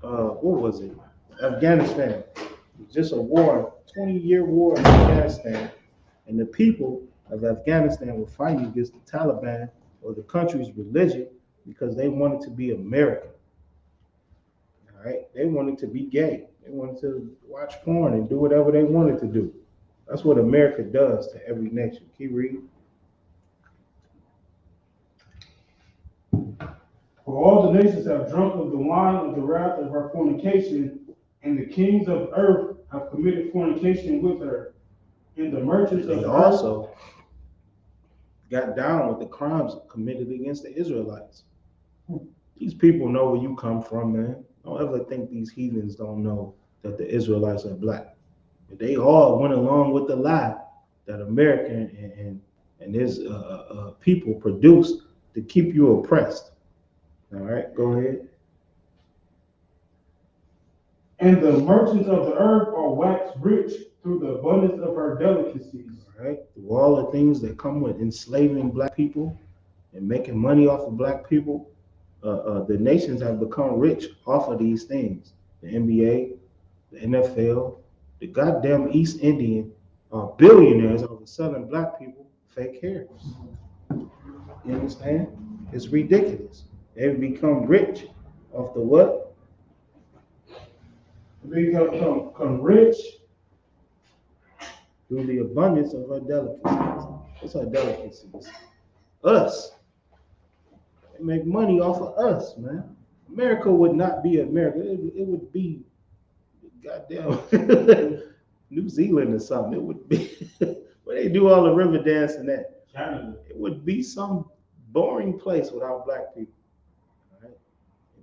What was it? Afghanistan. It's just a war, 20-year war in Afghanistan, and the people of Afghanistan were fighting against the Taliban or the country's religion because they wanted to be American. All right, they wanted to be gay. They wanted to watch porn and do whatever they wanted to do. That's what America does to every nation. Keep reading. For all the nations have drunk of the wine of the wrath of her fornication, and the kings of earth have committed fornication with her, and the merchants of They the also got down with the crimes committed against the Israelites. These people know where you come from, man. Don't ever think these heathens don't know that the Israelites are black. But they all went along with the lie that America and his people produced to keep you oppressed. All right, go ahead. And the merchants of the earth are waxed rich through the abundance of her delicacies. All right, through all the things that come with enslaving black people and making money off of black people, the nations have become rich off of these things. The NBA, the NFL, the goddamn East Indian are billionaires over selling black people fake hair. You understand? It's ridiculous. They've become rich off the what? They become rich Through the abundance of our delicacies. What's our delicacies? Us. They make money off of us, man. America would not be America. It would be goddamn New Zealand or something. It would be where they do all the river dancing at. Canada. It would be some boring place without black people. All right?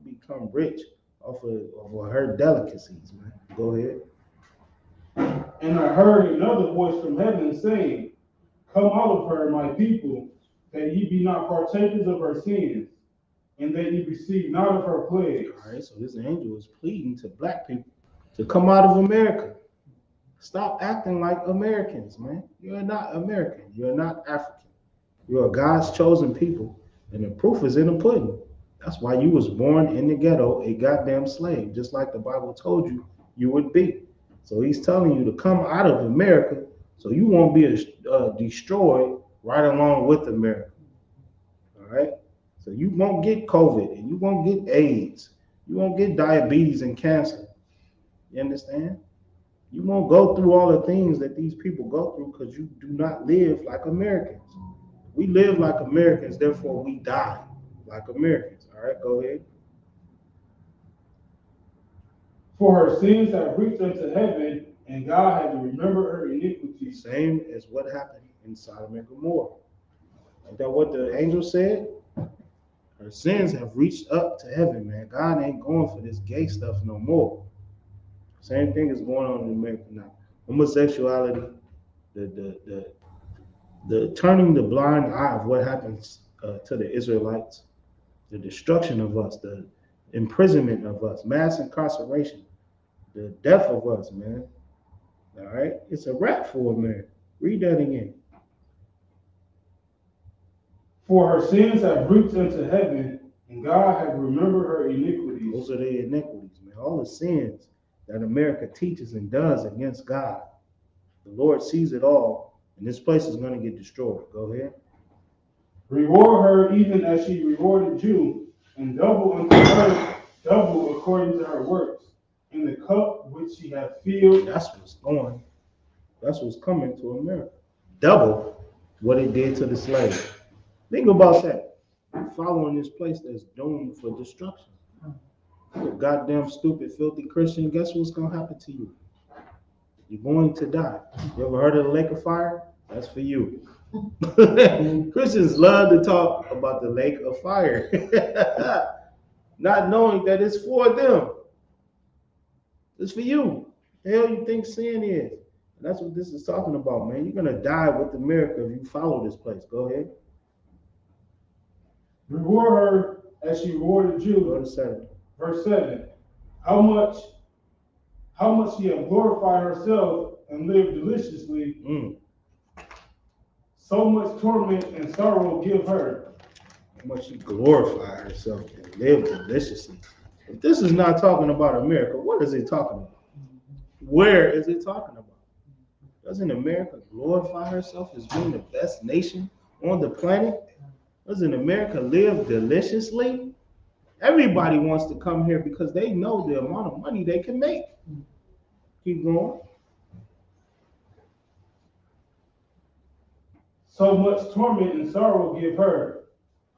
They become rich off of her delicacies, man. Go ahead. And I heard another voice from heaven saying, Come out of her, my people, that ye be not partakers of her sins, and that ye receive not of her plagues. All right, so this angel is pleading to black people to come out of America. Stop acting like Americans, man. You're not American. You're not African. You're God's chosen people, and the proof is in the pudding. That's why you was born in the ghetto, a goddamn slave, just like the Bible told you you would be. So he's telling you to come out of America so you won't be destroyed right along with America. All right? So you won't get COVID and you won't get AIDS. You won't get diabetes and cancer. You understand? You won't go through all the things that these people go through because you do not live like Americans. We live like Americans, therefore we die like Americans. All right, go ahead. For her sins have reached unto heaven, and God hath remembered her iniquities. Same as what happened in Sodom and Gomorrah. Ain't that what the angel said? Her sins have reached up to heaven, man. God ain't going for this gay stuff no more. Same thing is going on in America now. Homosexuality, the turning the blind eye of what happens to the Israelites, the destruction of us, the imprisonment of us, mass incarceration, the death of us, man. All right, it's a wrap for America. Read that again. For her sins have reached unto heaven, and God hath remembered her iniquities. Those are the iniquities, man. All the sins that America teaches and does against God. The Lord sees it all, and this place is going to get destroyed. Go ahead. Reward her even as she rewarded you, and double unto her, double according to her works, in the cup which she hath filled. That's what's going. That's what's coming to America. Double what it did to the slave. Think about that. Following this place that's doomed for destruction. You're a goddamn stupid, filthy Christian. Guess what's going to happen to you? You're going to die. You ever heard of the lake of fire? That's for you. Christians love to talk about the lake of fire, not knowing that it's for them. It's for you. The hell you think sin is? And that's what this is talking about, man. You're gonna die with America if you follow this place. Go ahead. Reward her as she rewarded Go Judah. to 7. Verse 7. How much she have glorified herself and lived deliciously, so much torment and sorrow give her. How much she glorified herself and lived deliciously. If this is not talking about America, what is it talking about? Where is it talking about? Doesn't America glorify herself as being the best nation on the planet? Doesn't America live deliciously? Everybody wants to come here because they know the amount of money they can make. Keep going. So much torment and sorrow give her.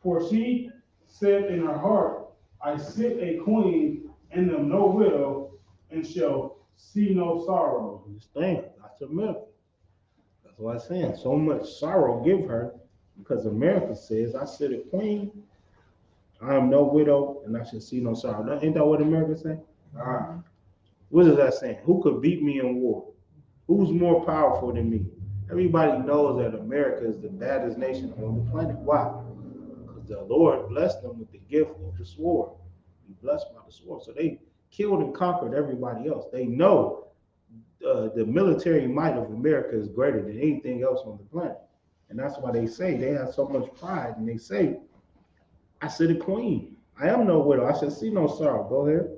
For she said in her heart, I sit a queen and am no widow, and shall see no sorrow. Understand? That's America. That's what I'm saying. So much sorrow give her because America says, I sit a queen, I am no widow, and I shall see no sorrow. Ain't that what America say? What is that saying? Who could beat me in war? Who's more powerful than me? Everybody knows that America is the baddest nation on the planet. Why? Because the Lord blessed them with the gift of the sword. He blessed by the sword. So they killed and conquered everybody else. They know the military might of America is greater than anything else on the planet. And that's why they say they have so much pride. And they say, I sit a queen. I am no widow. I shall see no sorrow. Go ahead.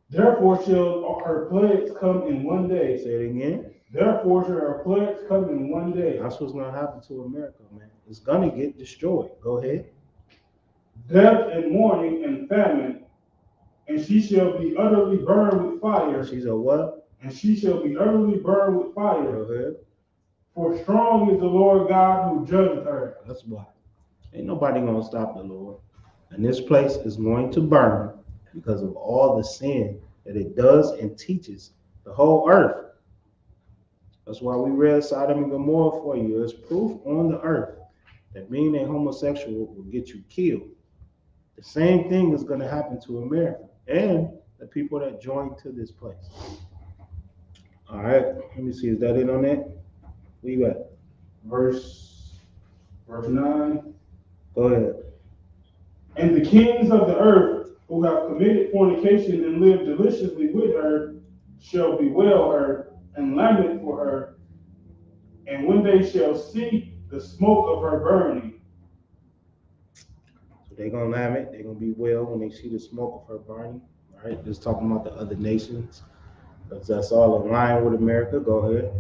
Therefore shall her plagues come in one day. Say it again. Therefore shall her plagues come in one day. That's what's going to happen to America, man. It's going to get destroyed. Go ahead. Death and mourning and famine, and she shall be utterly burned with fire. She's a what? And she shall be utterly burned with fire. Go ahead. For strong is the Lord God who judgeth her. That's why. Ain't nobody going to stop the Lord. And this place is going to burn because of all the sin that it does and teaches the whole earth. That's why we read Sodom and Gomorrah for you. There's proof on the earth that being a homosexual will get you killed. The same thing is going to happen to America and the people that join to this place. All right, let me see. Is that it on that? Where you at? Verse 9. Go ahead. And the kings of the earth who have committed fornication and lived deliciously with her shall bewail her and lament for her. And when they shall see the smoke of her burning. So they're going to lament. They're going to bewail when they see the smoke of her burning. All right, just talking about the other nations. Because that's all in line with America. Go ahead.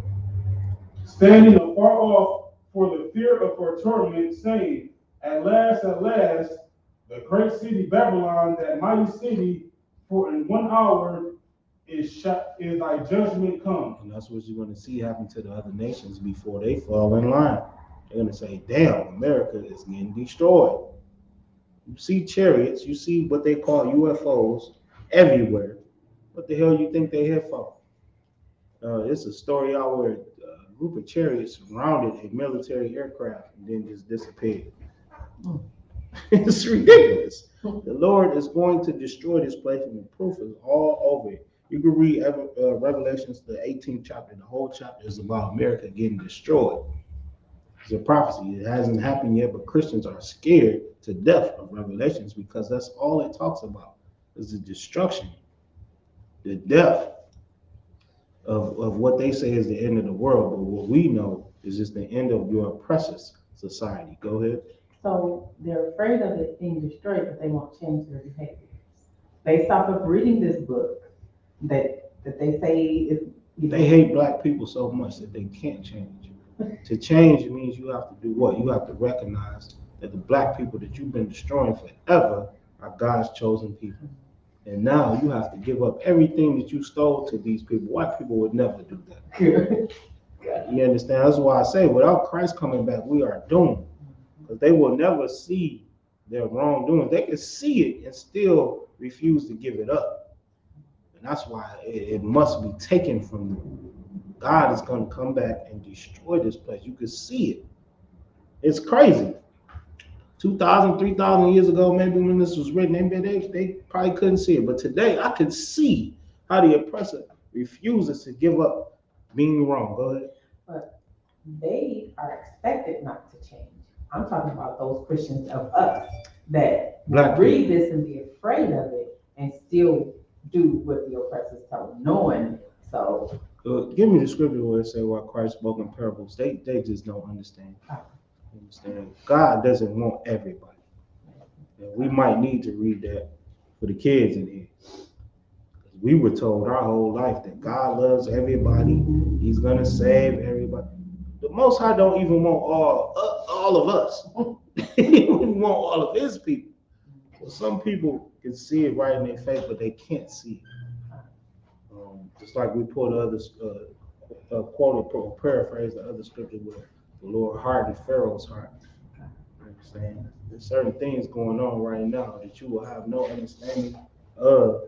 Standing afar off for the fear of her torment, saying, at last, the great city Babylon, that mighty city, for in 1 hour is thy judgment come. And that's what you're going to see happen to the other nations before they fall in line. They're going to say, damn, America is getting destroyed. You see chariots, you see what they call UFOs everywhere. What the hell you think they're here for? It's a story out where a group of chariots surrounded a military aircraft and then just disappeared. It's ridiculous. The Lord is going to destroy this place, and the proof is all over it. You can read Revelations, the 18th chapter. The whole chapter is about America getting destroyed. It's a prophecy. It hasn't happened yet, but Christians are scared to death of Revelations because that's all it talks about is the destruction, the death of what they say is the end of the world. But what we know is just the end of your oppressor's society. Go ahead. So they're afraid of it being destroyed, but they won't change their behavior. Based off of reading this book, that they say is, they hate black people so much that they can't change. To change means you have to do what? You have to recognize that the black people that you've been destroying forever are God's chosen people. And now you have to give up everything that you stole to these people. White people would never do that. You understand? That's why I say without Christ coming back, we are doomed. Because they will never see their wrongdoing. They can see it and still refuse to give it up. And that's why it must be taken from them. God is going to come back and destroy this place. You can see it. It's crazy. 2,000, 3,000 years ago, maybe when this was written, they probably couldn't see it. But today, I could see how the oppressor refuses to give up being wrong. Go ahead. But they are expected not to change. I'm talking about those Christians of us that Black read this and be afraid of it and still do what the oppressors tell them, knowing it. So Give me the scripture where it says why Christ spoke in parables. They just don't understand. Understand? God doesn't want everybody. And we might need to read that for the kids in here. We were told our whole life that God loves everybody. He's gonna save everybody. The Most High don't even want all of us. He want all of His people. So some people can see it right in their face, but they can't see it. Just like we pulled the other quoted or paraphrase the other scripture where the Lord hardened Pharaoh's heart. You understand? There's certain things going on right now that you will have no understanding of,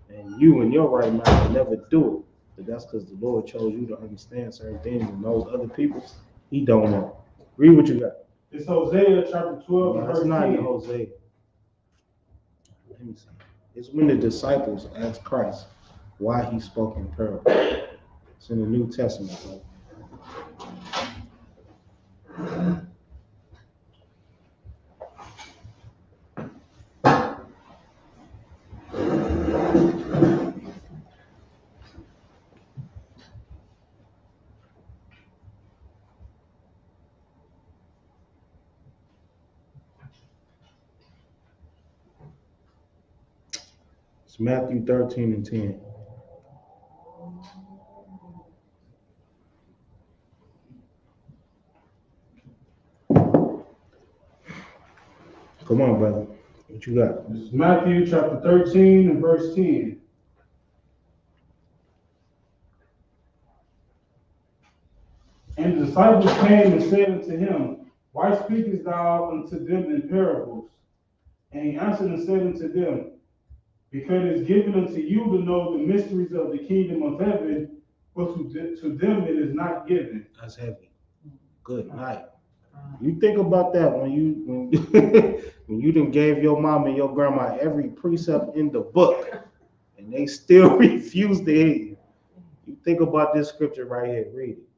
and you in your right mind will never do it. But that's because the Lord chose you to understand certain things, and those other people, He don't want. Read what you got. It's Hosea chapter 12 No, and it's verse not in 10. Hosea. Let me see. It's when the disciples asked Christ why He spoke in parables. It's in the New Testament. Bro. It's Matthew 13 and 10. Come on, brother. What you got? It's Matthew chapter 13 and verse 10. And the disciples came and said unto him, Why speakest thou unto them in parables? And he answered and said unto them, Because it is given unto you to know the mysteries of the kingdom of heaven, but to them it is not given. That's heavy. Good night. You think about that when you when you done gave your mom and your grandma every precept in the book, and they still refuse to hear you. You think about this scripture right here. Read it.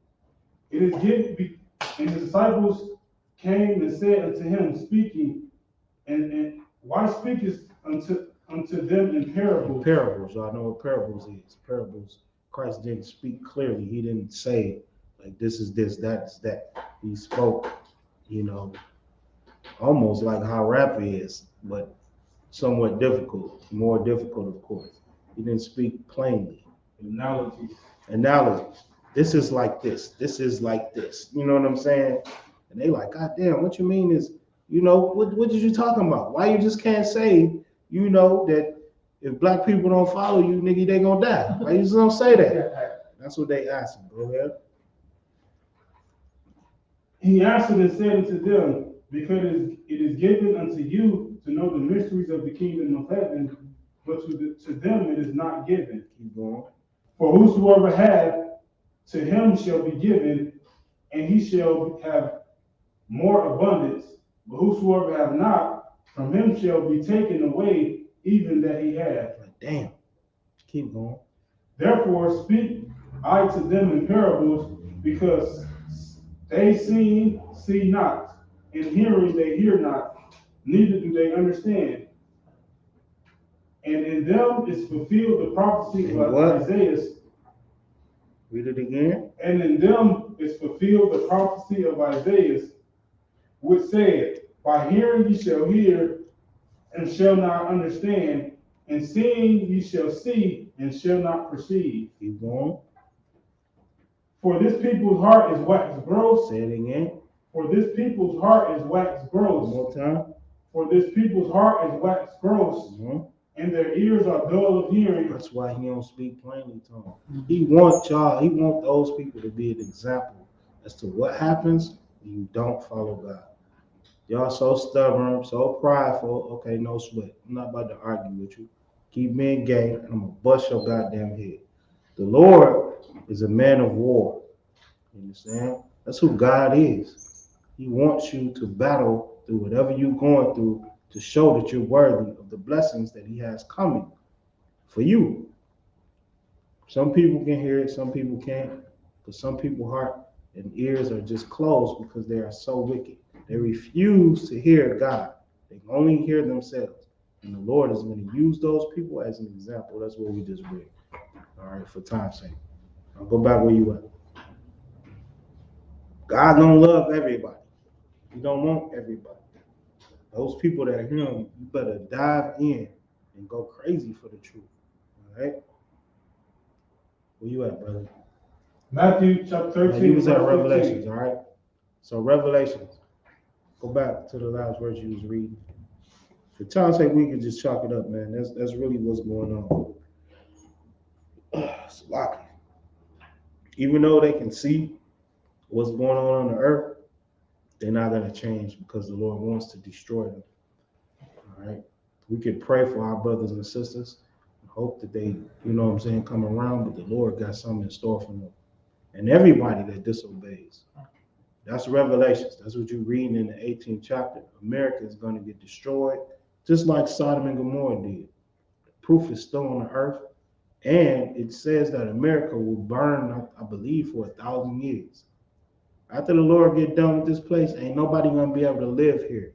It is given, and the disciples came and said unto him, speaking, and why speakest unto them in parables? Parables. Y'all know what parables is. Parables. Christ didn't speak clearly. He didn't say like this is this, that's that. He spoke, almost like how rap is, but somewhat difficult, more difficult, of course. He didn't speak plainly. Analogies. This is like this. This is like this. You know what I'm saying? And they like, God damn, what you mean is, what did you talking about? Why you just can't say, that if black people don't follow you, nigga, they gonna die. Why you just don't say that? That's what they asked him. Go ahead. He answered and said unto them, Because it is given unto you to know the mysteries of the kingdom of heaven, but to them it is not given. Keep going. For whosoever hath, to him shall be given, and he shall have more abundance. But whosoever hath not, from him shall be taken away even that he hath. Like, damn. Keep going. Therefore speak I to them in parables, because they see not, and hearing they hear not, neither do they understand. And in them is fulfilled the prophecy of Isaiah. Read it again. And in them is fulfilled the prophecy of Isaiah, which said, By hearing ye shall hear, and shall not understand, and seeing ye shall see, and shall not perceive. Keep going. For this people's heart is waxed gross. Say it again. For this people's heart is waxed gross. One more time. For this people's heart is waxed gross, and their ears are dull of hearing. That's why he don't speak plainly to them. He wants those people to be an example as to what happens when you don't follow God. Y'all so stubborn, so prideful. Okay, no sweat. I'm not about to argue with you. Keep being gay, and I'm gonna bust your goddamn head. The Lord is a man of war. You understand? That's who God is. He wants you to battle through whatever you're going through to show that you're worthy of the blessings that he has coming for you. Some people can hear it, some people can't. But some people's heart and ears are just closed because they are so wicked. They refuse to hear God. They only hear themselves. And the Lord is going to use those people as an example. That's what we just read. All right, for time's sake. I'll go back where you at. God don't love everybody. He don't want everybody. Those people that hear him, you better dive in and go crazy for the truth. All right? Where you at, brother? Matthew chapter 13. You was at verse Revelations, 15. all right? So Revelations. Go back to the last verse you was reading. For time's sake, we can just chalk it up, man. That's really what's going on. It's lucky. Even though they can see what's going on the earth, they're not going to change because the Lord wants to destroy them. All right? We could pray for our brothers and sisters and hope that they, you know what I'm saying, come around, but the Lord got something in store for them. And everybody that disobeys. That's Revelations. That's what you're reading in the 18th chapter. America is going to get destroyed, just like Sodom and Gomorrah did. The proof is still on the earth. And it says that America will burn, I believe, for 1,000 years. After the Lord get done with this place, ain't nobody going to be able to live here.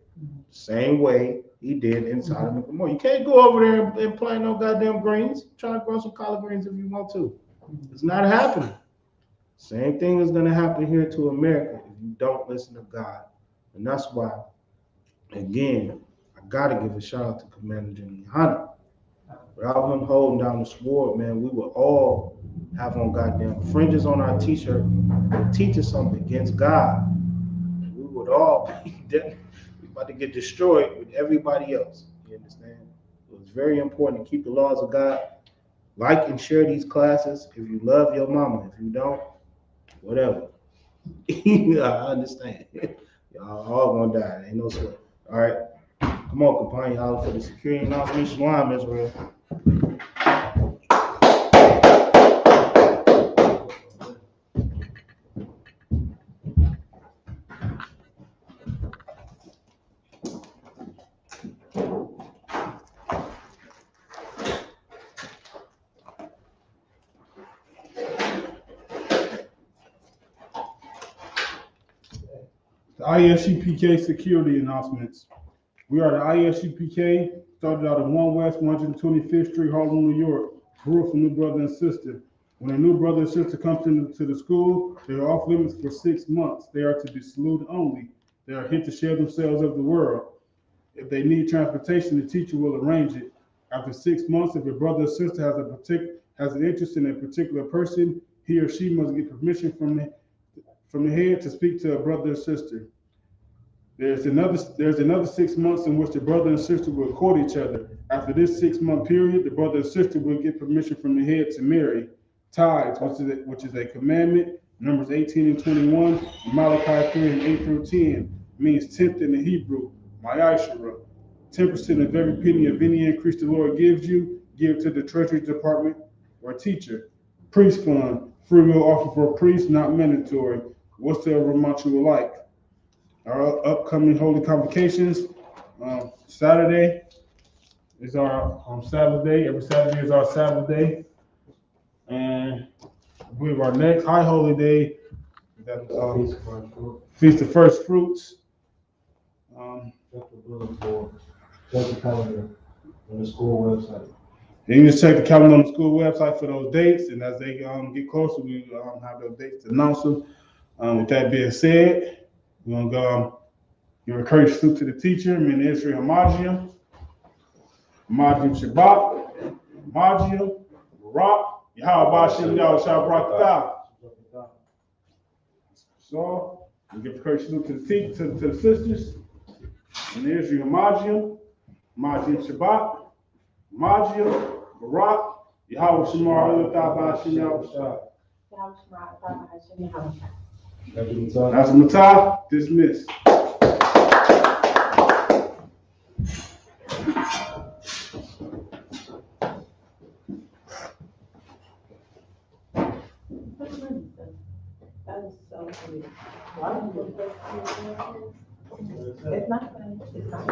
Same way he did in Sodom and Gomorrah. You can't go over there and plant no goddamn greens. Try to grow some collard greens if you want to. It's not happening. Same thing is going to happen here to America if you don't listen to God. And that's why, again, I got to give a shout out to Commander General Hunter. Without him holding down the sword, man, we would all have on goddamn fringes on our t-shirt that teach us something against God. We would all be about to get destroyed with everybody else. You understand? So it's very important to keep the laws of God. Like and share these classes if you love your mama. If you don't, whatever. I understand. Y'all all gonna die. Ain't no sweat. All right. Come on, companion. Holler for the security announcement. Shalom, Israel. The ISUPK security announcements. We are the ISUPK, started out at 1 West 125th Street, Harlem, New York. Grew from new brother and sister. When a new brother and sister comes into the school, they are off limits for 6 months. They are to be saluted only. They are here to share themselves of the world. If they need transportation, the teacher will arrange it. After 6 months, if a brother or sister has an interest in a particular person, he or she must get permission from the head to speak to a brother or sister. There's another 6 months in which the brother and sister will court each other. After this 6 month period, the brother and sister will get permission from the head to marry. Tithes, which is a commandment, Numbers 18 and 21, Malachi 3 and 8 through 10, means tenth in the Hebrew, Ma'ashara. 10% of every penny of any increase the Lord gives you, give to the Treasury Department or teacher. Priest fund, free will offer for a priest, not mandatory. Whatsoever amount you would like. Our upcoming holy convocations, Saturday is our Sabbath day. Every Saturday is our Sabbath day. And I believe our next high holy day, Feast of First Fruits. Check the calendar on the school website. You can just check the calendar on the school website for those dates, and as they get closer, we have those dates to announce them. With that being said, we're gonna go. You encourage salute to the teacher, Min Israel Hamajiam, Shabbat, Hamajiam, Barak, Yahweh Bashem, Yahweh Shabbat. So, we give encourage salute to the teacher, to the sisters, Min Israel Hamajiam, Shabbat, Hamajiam, Barak, Yahweh Shemar, Bashem, Yahweh Shabbat. That's Matah, dismissed. It's not funny, it's not.